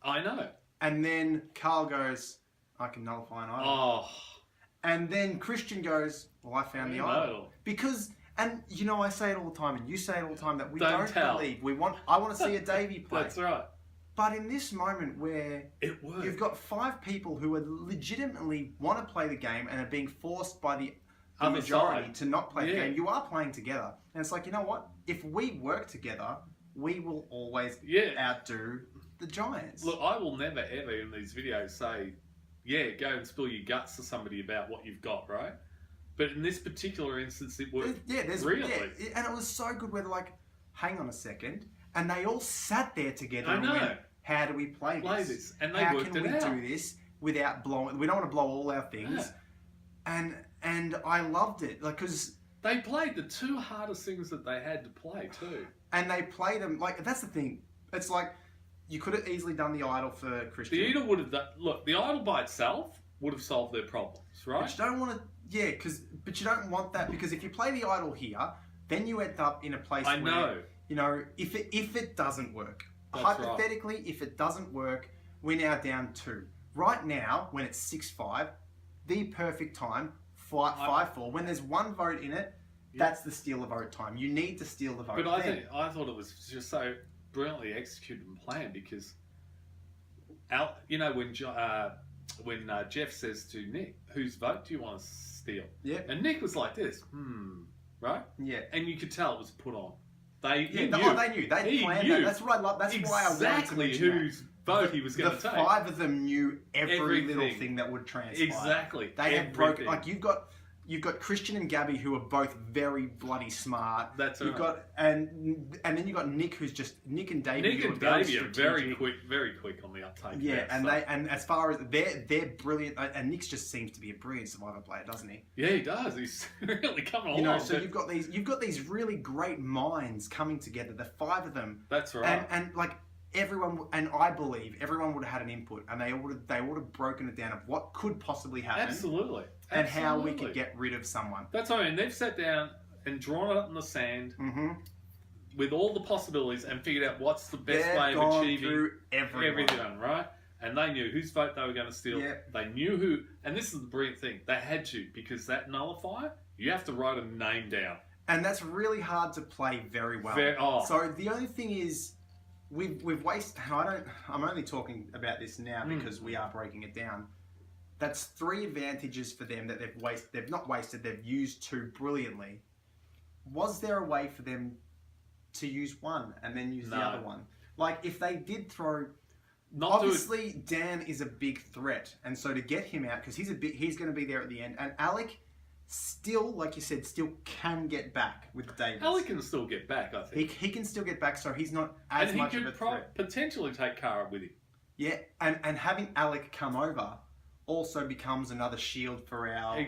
I know. And then Carl goes, I can nullify an idol. Oh. And then Christian goes, well, I found the idol. Because... And, I say it all the time, and you say it all the time, that we don't believe. I want to see a Davie play. That's right. But in this moment where you've got 5 people who are legitimately want to play the game and are being forced by the majority to not play the game, you are playing together. And it's like, you know what? If we work together, we will always outdo the Giants. Look, I will never, ever in these videos say, go and spill your guts to somebody about what you've got, right? But in this particular instance, it worked. Really. Yeah, and it was so good where they're like, hang on a second. And they all sat there together and went, how do we play this? And they worked it out. How can we do this without blowing... We don't want to blow all our things. Yeah. And I loved it. Because... They played the 2 hardest things that they had to play, too. And they played them... Like, that's the thing. It's like, you could have easily done the idol for Christian. The idol would have done... Look, the idol by itself would have solved their problems, right? But you don't want to... but you don't want that, because if you play the idol here, then you end up in a place where you know, if it doesn't work, That's hypothetically, if it doesn't work, we're now down 2. Right now, when it's 6-5, the perfect time, 5-4. When there's 1 vote in it, that's the steal the vote time. You need to steal the vote. But I thought it was just so brilliantly executed and planned because, you know, when Jeff says to Nick, "Whose vote do you want to steal?" Yeah. And Nick was like this, right? Yeah. And you could tell it was put on. They knew. They planned that. That's what I love. That's why I wanted to exactly mention whose vote he was going to take. The 5 of them knew every little Everything. thing that would transpire. Exactly. They had broken. Like you've got Christian and Gabby who are both very bloody smart. That's you've right. got and then you've got Nick who's just Nick and Davie. Nick and Davie are very quick on the uptake. Yeah, and as far as they're brilliant, and Nick just seems to be a brilliant Survivor player, doesn't he? Yeah, he does. He's really coming along. You know, so you've got these really great minds coming together. The 5 of them. That's right. And like everyone, and I believe everyone would have had an input, and they would have broken it down of what could possibly happen. Absolutely. And how we could get rid of someone. That's what I mean. They've sat down and drawn it up in the sand with all the possibilities and figured out what's the best way of achieving everything, right? And they knew whose vote they were going to steal. Yep. They knew who, and this is the brilliant thing. They had to, because that nullifier, you have to write a name down. And that's really hard to play very well. So the only thing is, we've wasted. I'm only talking about this now because we are breaking it down. That's 3 advantages for them that they've not wasted, they've used 2 brilliantly. Was there a way for them to use 1 and then use the other one? Like, if they did throw... Obviously, Dan is a big threat, and so to get him out, because he's going to be there at the end, and Alec still, like you said, still can get back with David. Alec can still get back, I think. He can still get back, so he's not as much of a threat. And he could potentially take Cara with him. Yeah, and having Alec come over also becomes another shield for our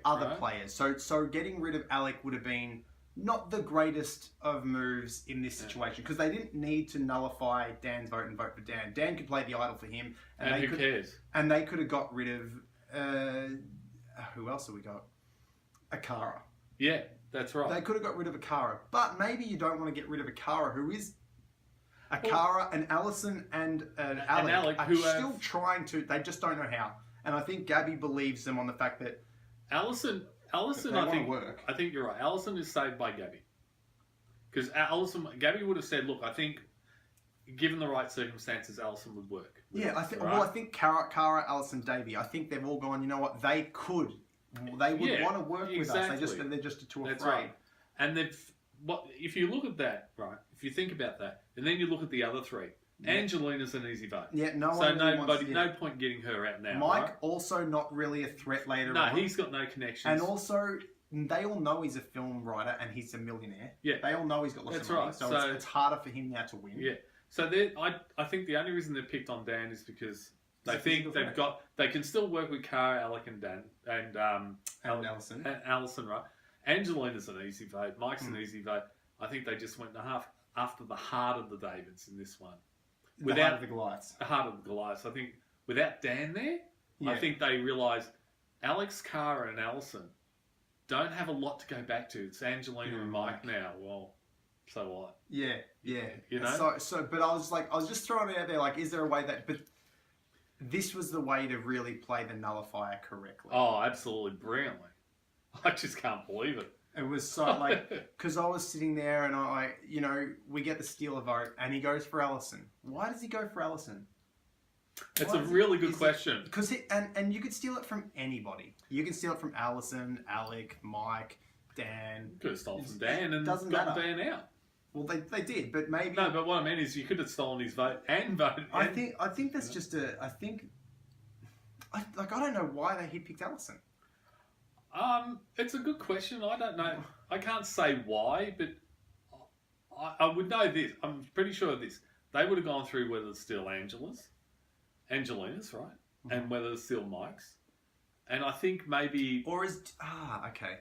other players. So getting rid of Alec would have been not the greatest of moves in this situation because they didn't need to nullify Dan's vote and vote for Dan. Dan could play the idol for him. And who cares? And they could have got rid of... who else have we got? Akara. Yeah, that's right. They could have got rid of Akara. But maybe you don't want to get rid of Akara, who is... Akara and Alison and Alec are still trying to... They just don't know how. And I think Gabby believes them on the fact that Alison, I think you're right. Alison is saved by Gabby, because Gabby would have said, "Look, I think, given the right circumstances, Alison would work." Yeah, I think. Right? Well, I think Cara, Alison, Davie. I think they've all gone. You know what? They would want to work with us. They're just too afraid. Right. And if you look at that, right? If you think about that, and then you look at the other 3. Yeah. Angelina's an easy vote. Yeah, no point getting her out now. Mike also not really a threat later on. No, he's got no connections. And also, they all know he's a film writer and he's a millionaire. Yeah, they all know he's got lots of money. So it's harder for him now to win. Yeah. So I think the only reason they're picked on Dan is because they think they can still work with Cara, Alec, and Dan and Alison. And Alison, right? Angelina's an easy vote. Mike's an easy vote. I think they just went after the heart of the Davids in this one. The heart of the Goliaths. The heart of the Goliaths. I think without Dan there, I think they realise Alex, Cara, and Alison don't have a lot to go back to. It's Angelina and Mike now. Well, so what? Yeah. You know? But I was just throwing it out there, like, is there a way that... But this was the way to really play the nullifier correctly. Oh, absolutely brilliantly. I just can't believe it. It was so, like, because I was sitting there and we get the steal a vote and he goes for Alison. Why does he go for Alison? It's a really good question. Because and you could steal it from anybody. You can steal it from Alison, Alec, Mike, Dan. You could have stolen from Dan and doesn't got matter. Dan out. Well, they did, but maybe... No, but what I mean is you could have stolen his vote and voted. I think that's just I don't know why he picked Alison. It's a good question. I don't know. I can't say why, but I would know this. I'm pretty sure of this. They would have gone through whether it's still Angelina's, right? Mm-hmm. And whether it's still Mike's. And I think maybe... Or is... okay.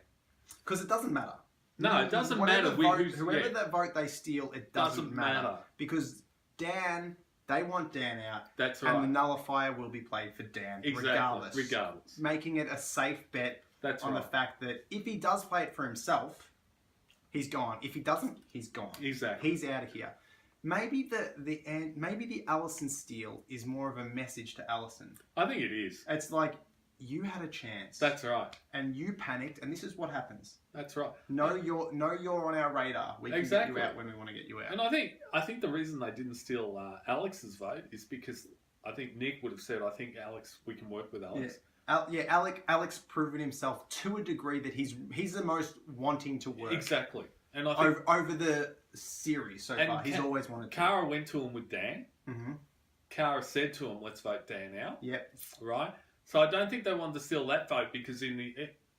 Because it doesn't matter. No, it doesn't matter. Whoever that vote they steal, it doesn't matter. Because Dan... They want Dan out. That's right. And the nullifier will be played for Dan, regardless. Making it a safe bet the fact that if he does play it for himself, he's gone. If he doesn't, he's gone. Exactly. He's out of here. Maybe the Alison steal is more of a message to Alison. I think it is. It's like, you had a chance. That's right. And you panicked, and this is what happens. That's right. No, you're on our radar. We can get you out when we want to get you out. And I think the reason they didn't steal Alex's vote is because I think Nick would have said, I think Alex, we can work with Alex. Alec's proven himself to a degree that he's the most wanting to work. Exactly. And I think over the series so far, he's always wanted to. Cara went to him with Dan. Mm-hmm. Cara said to him, let's vote Dan out. Yep. Right? So I don't think they wanted to steal that vote because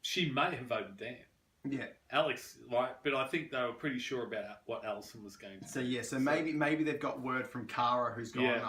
she may have voted Dan. Yeah. Alex, right? But I think they were pretty sure about what Alison was going to do. So maybe they've got word from Cara who's gone,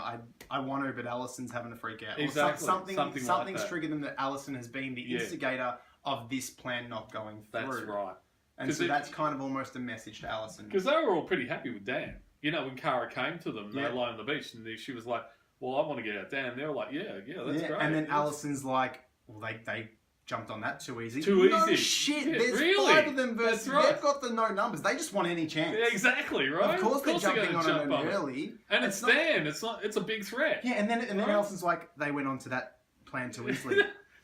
I want to, but Alison's having a freak out. Exactly. Or something's like triggered them that Alison has been the instigator of this plan not going through. That's right. And so that's kind of almost a message to Alison. Because they were all pretty happy with Dan. You know, when Cara came to them, they were lying on the beach, and she was like, well, I want to get out Dan. And they were like, yeah, that's great. And then Alison's like, well, they jumped on that too easy. Too no easy. Shit, Yeah, there's really? 5 of them versus... That's right. They've got the no numbers. They just want any chance. Yeah, exactly, right? Of course they're jumping on jump it early. And it's Dan. It's a big threat. Yeah, and then Alison's like, they went on to that plan too easily.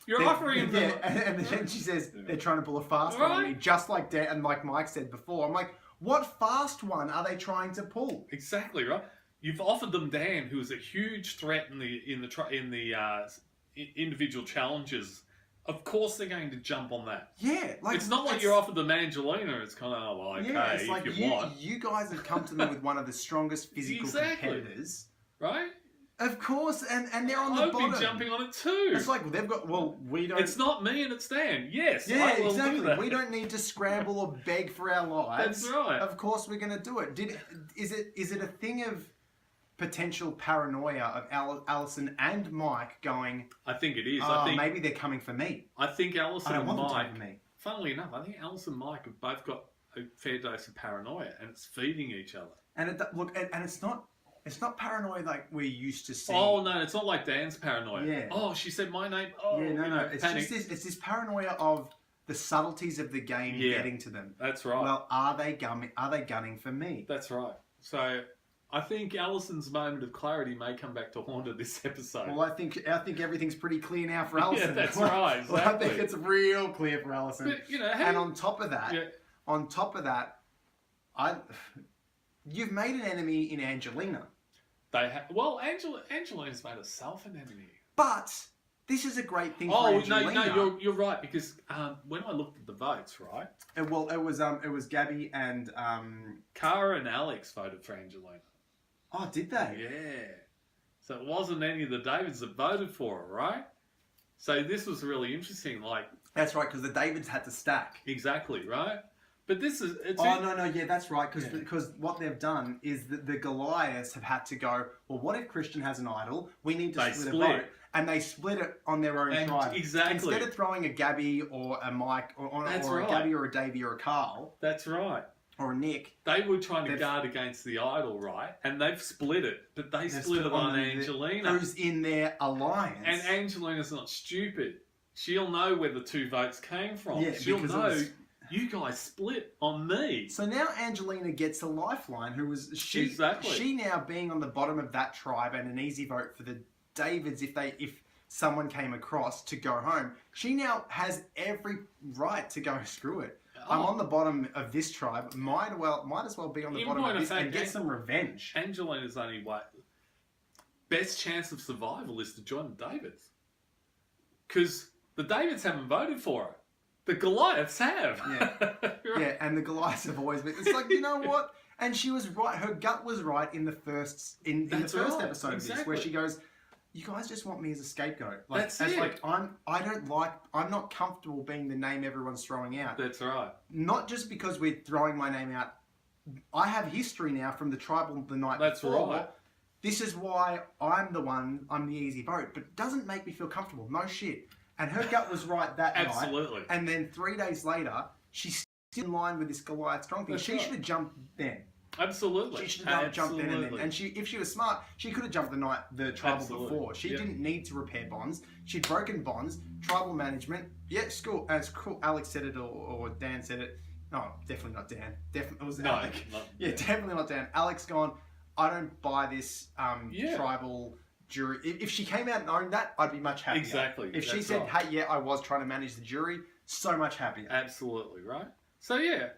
You're offering them... and then she says, they're trying to pull a fast one on me, just like Dan, and like Mike said before. I'm like, what fast one are they trying to pull? Exactly, right? You've offered them Dan, who is a huge threat in the individual challenges. Of course they're going to jump on that. Yeah. It's not like you're offered them Angelina. It's kind of, it's like if you want. You guys have come to me with one of the strongest physical competitors. Right? Of course, and they're on the bottom. I'd be jumping on it too. It's like, we don't... It's not me and it's Dan. Yes, yeah, I will exactly. do that. We don't need to scramble or beg for our lives. That's right. Of course we're going to do it. Is it a thing of potential paranoia of Alison and Mike going... I think it is. I think maybe they're coming for me. I think Alison and Mike... For me. Funnily enough, I think Alison and Mike have both got a fair dose of paranoia, and it's feeding each other. And it's not paranoia like we're used to seeing. Oh no, it's not like Dan's paranoia. Yeah. Oh, she said my name. Oh, yeah, no. It's just this paranoia of the subtleties of the game getting to them. That's right. Well, are they gunning for me? That's right. So I think Alison's moment of clarity may come back to haunt her this episode. Well, I think everything's pretty clear now for Alison. Yeah, that's right. Exactly. Well, I think it's real clear for Alison. But, and on top of that, you've made an enemy in Angelina. Angelina's made herself an enemy. But this is a great thing for Angelina. No, you're right, because when I looked at the votes, right? It was Gabby and Cara and Alex voted for Angelina. Oh, did they? Yeah. So it wasn't any of the Davids that voted for her, right? So this was really interesting. That's right, because the Davids had to stack. Exactly, right? But this is... Yeah, that's right, because what they've done is that the Goliaths have had to go, well, what if Christian has an idol? We need to split a vote. And they split it on their own tribe. Exactly. Instead of throwing a Gabby or a Mike, or a Gabby or a Davie or a Carl. That's right. Or a Nick. They were trying to guard against the idol, right? And they've split it. But they split it on Angelina. Who's in their alliance. And Angelina's not stupid. She'll know where the 2 votes came from. Yeah, she'll know... You guys split on me. So now Angelina gets a lifeline. She now being on the bottom of that tribe and an easy vote for the Davids if someone came across to go home. She now has every right to go screw it. I'm on the bottom of this tribe. Might as well be on the bottom of this and get some revenge. Angelina's only best chance of survival is to join the Davids, because the Davids haven't voted for her. The Goliaths have. Yeah. Yeah, and the Goliaths have always been... It's like, you know what? And she was right. Her gut was right in the first episode of this, where she goes, you guys just want me as a scapegoat. That's it. I'm not comfortable being the name everyone's throwing out. That's right. Not just because we're throwing my name out. I have history now from the tribal the night before. That's right. This is why I'm the easy vote, but it doesn't make me feel comfortable. No shit. And her gut was right that night. Absolutely. And then 3 days later, she's still in line with this Goliath strong thing. She should have jumped then. Absolutely. She should have jumped then and then. And if she was smart, she could have jumped the tribal before. She didn't need to repair bonds. She'd broken bonds, tribal management. Yeah, it's cool. As cool. Alex said it or Dan said it. No, definitely not Dan. Definitely it was No, Alec. not Yeah, Dan. definitely not Dan. Alec's gone. I don't buy this tribal jury. If she came out and owned that, I'd be much happier. Exactly. If she said, "Hey, yeah, I was trying to manage the jury," so much happier. Absolutely, right? So, yeah,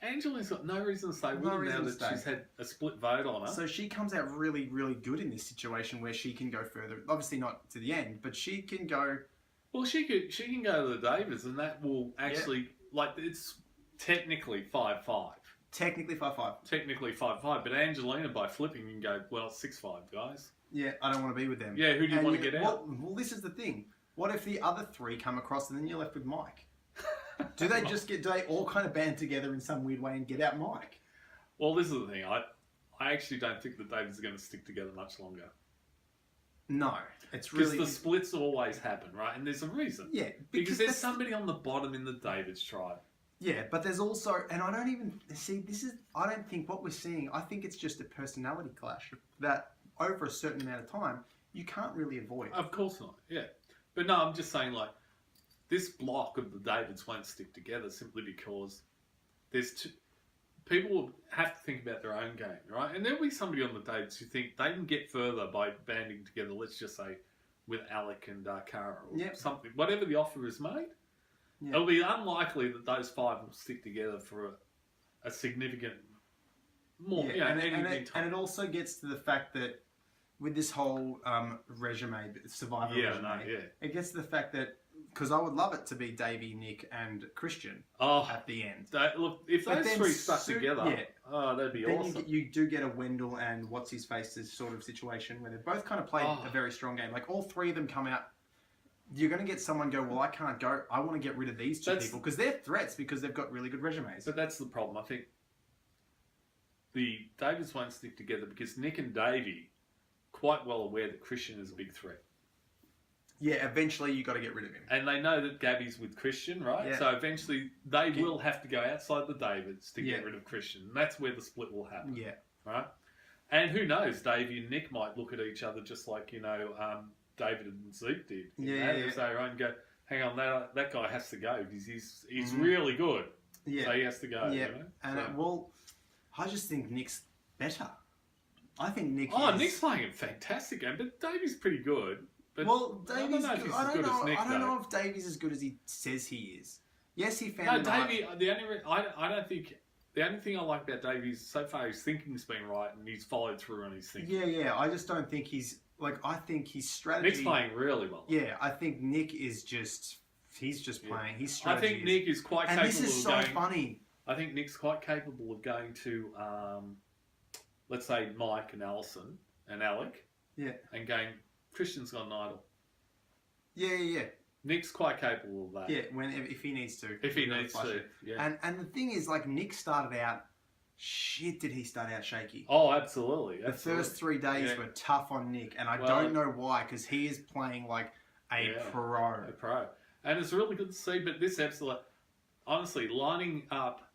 Angelina's got no reason to stay with her now that she's had a split vote on her. So she comes out really, really good in this situation where she can go further. Obviously not to the end, but she can go... Well, she can go to the Davies, and that will actually, like, it's technically 5-5. Technically 5-5. Technically 5-5, but Angelina, by flipping, you can go, well, 6-5, guys. Yeah, I don't want to be with them. Yeah, who do you want to get out? Well, this is the thing. What if the other three come across and then you're left with Mike? Do they all kind of band together in some weird way and get out Mike? Well, this is the thing. I actually don't think the Davies are going to stick together much longer. No, it's really... Because the splits always happen, right? And there's a reason. Yeah. Because there's somebody on the bottom in the Davies tribe. Yeah, but there's also... And I don't even... See, I don't think what we're seeing... I think it's just a personality clash that over a certain amount of time, you can't really avoid. Of course not, yeah. But no, I'm just saying, like, this block of the Davids won't stick together simply because people will have to think about their own game, right? And there'll be somebody on the Davids who think they can get further by banding together, let's just say, with Alec and Cara or something. Whatever the offer is made, it'll be unlikely that those five will stick together for a significant more, and it also gets to the fact that with this whole Survivor resume, it gets to the fact that, because I would love it to be Davie, Nick, and Christian at the end. Look, if those three stuck together, that'd be awesome. Then you do get a Wendell and what's-his-face's sort of situation where they both kind of played a very strong game. Like, all three of them come out, you're going to get someone go, well, I can't go. I want to get rid of these two people because they're threats because they've got really good resumes. But that's the problem. I think the Davies won't stick together because Nick and Davie quite well aware that Christian is a big threat. Yeah, eventually you got to get rid of him. And they know that Gabby's with Christian, right? Yeah. So eventually they will have to go outside the Davids to get rid of Christian. And that's where the split will happen. Yeah. Right? And who knows, Davie and Nick might look at each other just like, David and Zeke did. They go, hang on, that guy has to go because he's really good. Yeah. So he has to go. Yeah. And I just think Nick's better. I think Nick's playing a fantastic game, but Davie's pretty good. But Davies, I don't know if Davie's as good as he says he is. Yes, he found... No, Davie, I don't think... The only thing I like about Davies so far, his thinking's been right and he's followed through on his thinking. Yeah, I just don't think he's... I think his strategy... Nick's playing really well. Yeah, I think Nick is just... He's just playing. His strategy I think Nick is quite capable of going... And this is so funny. I think Nick's quite capable of going to, let's say, Mike and Alison and Alec. Yeah. And going... Christian's got an idol. Yeah. Nick's quite capable of that. Yeah, if he needs to. If he needs to, yeah. And the thing is, like, Nick started out... Shit, did he start out shaky. Oh, absolutely. The first 3 days were tough on Nick, and I don't know why, because he is playing like a pro. A pro. And it's really good to see, but this episode, honestly, lining up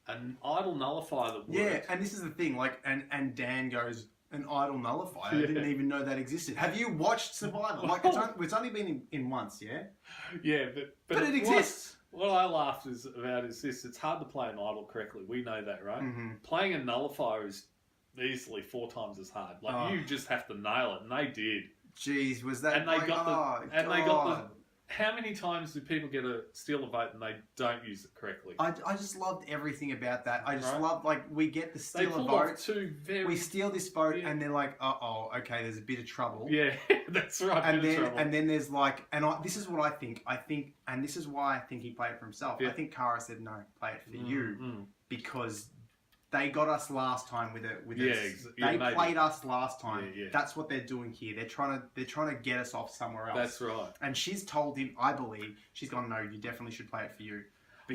an idol nullifier that worked. Yeah, and this is the thing, like, and Dan goes... An idol nullifier. I didn't even know that existed. Have you watched Survivor? Like, it's only been in once, yeah? Yeah, but it exists. What I laughed about is this. It's hard to play an idol correctly. We know that, right? Mm-hmm. Playing a nullifier is easily 4 times as hard. Like, you just have to nail it, and they did. Jeez, was that... And they got the... How many times do people steal a vote and they don't use it correctly? I just loved everything about that. I just loved, like, we get the steal a vote. We steal this vote and they're like, okay, there's a bit of trouble. Yeah, that's right. And then there's like, this is what I think, and this is why I think he played it for himself. Yeah. I think Cara said, no, play it for you, because they got us last time with it. They played us last time. Yeah. That's what they're doing here. They're trying to get us off somewhere else. That's right. And she's told him, I believe, she's gone, no, you definitely should play it for you.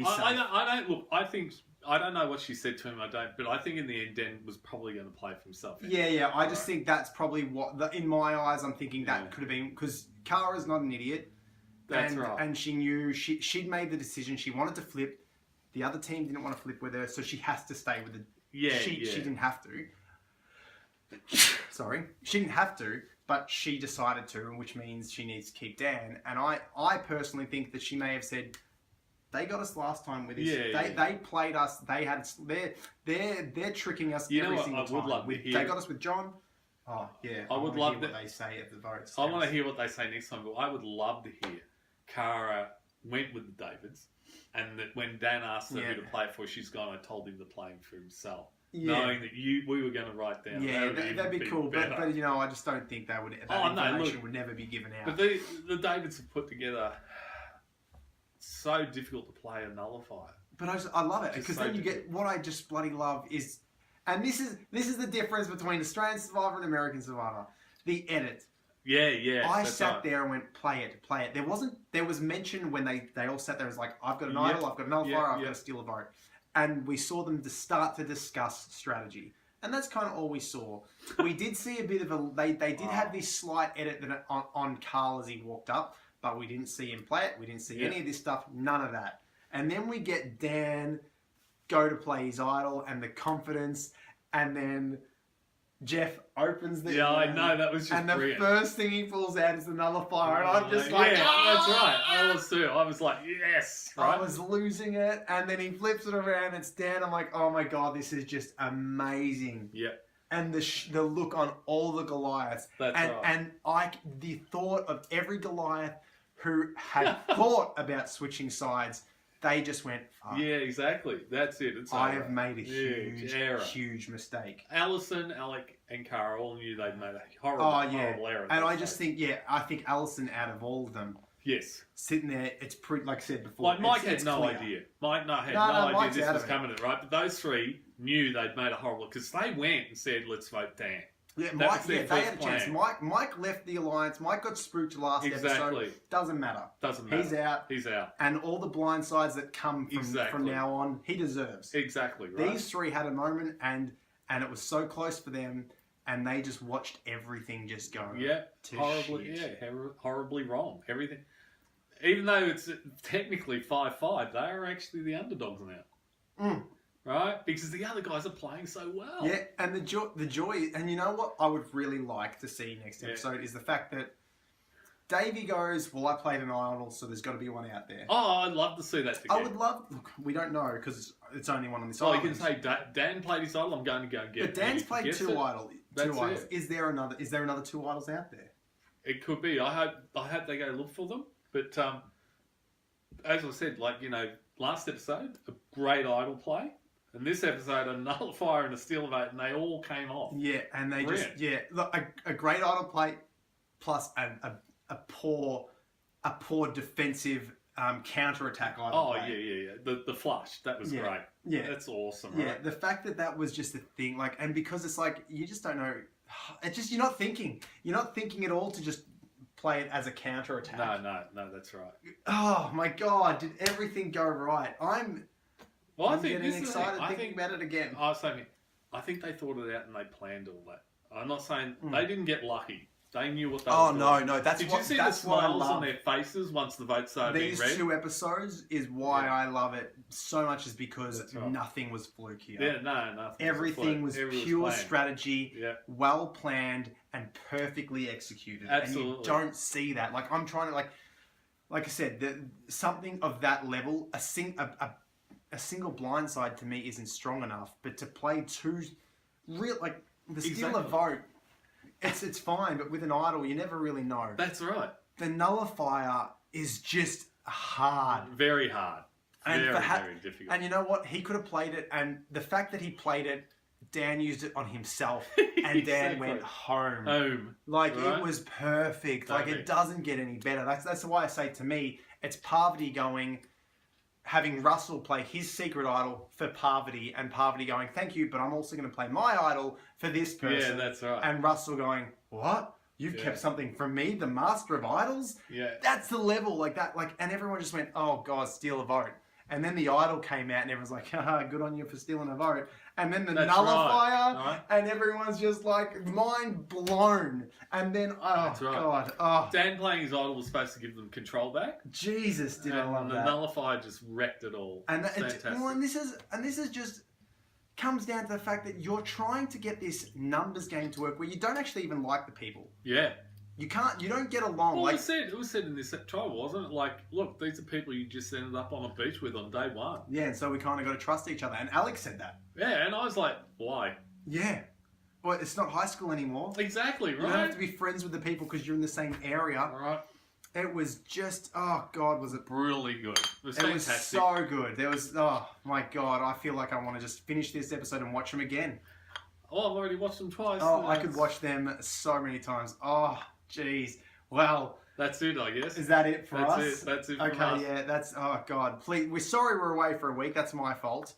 I don't know what she said to him. But I think in the end, Dan was probably going to play for himself. Yeah. I just think that's probably in my eyes, I'm thinking that could have been, because Cara's not an idiot. That's right. And she knew she'd made the decision. She wanted to flip. The other team didn't want to flip with her, so she has to stay with the... She didn't have to. Sorry. She didn't have to, but she decided to, which means she needs to keep Dan. And I personally think that she may have said, They got us last time with this. Yeah, they played us. They had they're tricking us every single time. They got us with John. Oh yeah, I would love what they say at the votes. I want to hear what they say next time, but I would love to hear Cara went with the Davids, and that when Dan asked her who to play it for, she's gone. I told him to play him for himself, knowing that we were going to write down. Yeah, that'd be cool. But I just don't think that information would never be given out. But the Davids have put together so difficult to play a nullifier. But I love it because then you get what I just bloody love is, and this is the difference between Australian Survivor and American Survivor, the edit. Yeah. I sat there and went, play it. There was mention when they all sat there as like, I've got an idol, I've got a nullifier, I've got to steal a vote. And we saw them to start to discuss strategy. And that's kind of all we saw. We did see a bit of they did have this slight edit that on Carl as he walked up, but we didn't see him play it. We didn't see any of this stuff, none of that. And then we get Dan go to play his idol and the confidence, and then Jeff opens the I know, that was just brilliant. The first thing he pulls out is the nullifier, and I'm just like, that's right. I was too. I was like, yes. Right? I was losing it, and then he flips it around, it's Dan. I'm like, oh my god, this is just amazing. Yeah. And the look on all the Goliaths, and the thought of every Goliath who had thought about switching sides. They just went, fuck. Yeah, exactly. That's it. I have made a huge mistake. Alison, Alec, and Cara all knew they'd made a horrible error. And I just think, I think Alison, out of all of them, sitting there, it's pretty, like I said before. Like Mike had no idea. Mike had no idea this was coming, right? But those three knew they'd made a horrible, because they went and said, let's vote Dan. Yeah, they had a chance. Mike left the alliance. Mike got spooked last episode. Doesn't matter. He's out. And all the blind sides that come from now on, he deserves. Exactly, right. These three had a moment, and it was so close for them, and they just watched everything just go horribly wrong. Everything. Even though it's technically 5-5, they are actually the underdogs now. Right? Because the other guys are playing so well. Yeah, and the joy, and you know what I would really like to see next episode is the fact that Davie goes, well, I played an idol, so there's got to be one out there. Oh, I'd love to see that together. I would love, look, we don't know, because it's only one on this island. You can say Dan played his idol, I'm going to go and get it. But Dan's played two idols. Is there another two idols out there? It could be. I hope they go look for them. But as I said, last episode, a great idol play. And this episode, a nullifier and a steal vote, and they all came off. Yeah, and they look, a great idol play plus a poor defensive counter-attack idol play. The flush, that was great. Yeah. That's awesome, right? Yeah, the fact that was just a thing, and because it's you just don't know, it's just, you're not thinking at all to just play it as a counter-attack. No, that's right. Oh my God, did everything go right? I'm getting excited thinking about it again. I think they thought it out and they planned all that. I'm not saying they didn't get lucky. They knew what they were doing. No. Did you see the smiles on their faces once the votes started being read? These 2 episodes is why I love it so much, is because nothing was fluke here. Yeah, nothing. Everything was pure strategy, well planned, and perfectly executed. Absolutely. And you don't see that. I'm trying to, like I said, something of that level, a single blindside to me isn't strong enough, but to play 2 real, the steal a vote, it's fine, but with an idol, you never really know. That's right. The nullifier is just hard. Very hard. Very difficult. And you know what? He could have played it, and the fact that he played it, Dan used it on himself, and Dan went home. It was perfect. It doesn't get any better. That's why I say, to me, it's Parvati having Russell play his secret idol for Parvati, and Parvati going, thank you, but I'm also going to play my idol for this person. Yeah, that's right. And Russell going, what? You've kept something from me, the master of idols? Yeah. That's the level, and everyone just went, oh God, steal a vote. And then the idol came out and everyone's like, haha, good on you for stealing a vote. And then the nullifier, and everyone's just mind blown. And then, God. Dan playing his idol was supposed to give them control back. Jesus, did I love that. And the nullifier just wrecked it all. And this is just comes down to the fact that you're trying to get this numbers game to work where you don't actually even like the people. Yeah. You don't get along. Well, like it was said in this trial, wasn't it? Like, look, these are people you just ended up on a beach with on day one. Yeah, and so we kind of got to trust each other. And Alec said that. Yeah, and I was like, why? Yeah. Well, it's not high school anymore. Exactly, right? You don't have to be friends with the people because you're in the same area. All right. It was just, oh God, was it Really good. It was It was fantastic. so good. There was, oh my God, I feel like I want to just finish this episode and watch them again. Oh, I've already watched them twice. Oh, I could watch them so many times. Oh, jeez. Well, that's it, I guess. is that it for us? That's it for okay, us. yeah, that's, oh God. Please, we're sorry we're away for a week. That's my fault.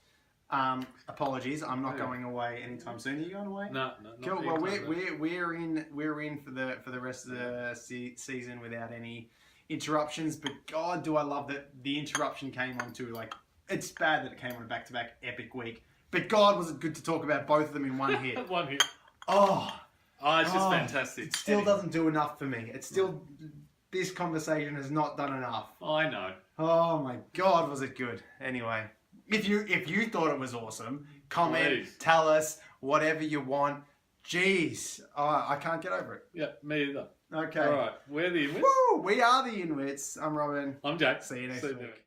Apologies. I'm not going away anytime soon. Are you going away? No. Cool. Well, we're in for the rest of the season without any interruptions. But God, do I love that the interruption came on too. Like, it's bad that it came on a back-to-back epic week. But God, was it good to talk about both of them in one hit. One hit. Oh, it's just fantastic. It still doesn't do enough for me. It's still, this conversation has not done enough. I know. Oh my God, was it good? Anyway, if you thought it was awesome, comment, Please. tell us whatever you want. Jeez, I can't get over it. Yeah, me either. Okay. All right, we're the Inwits. Woo! We are the Inwits. I'm Robin. I'm Jack. See you next week.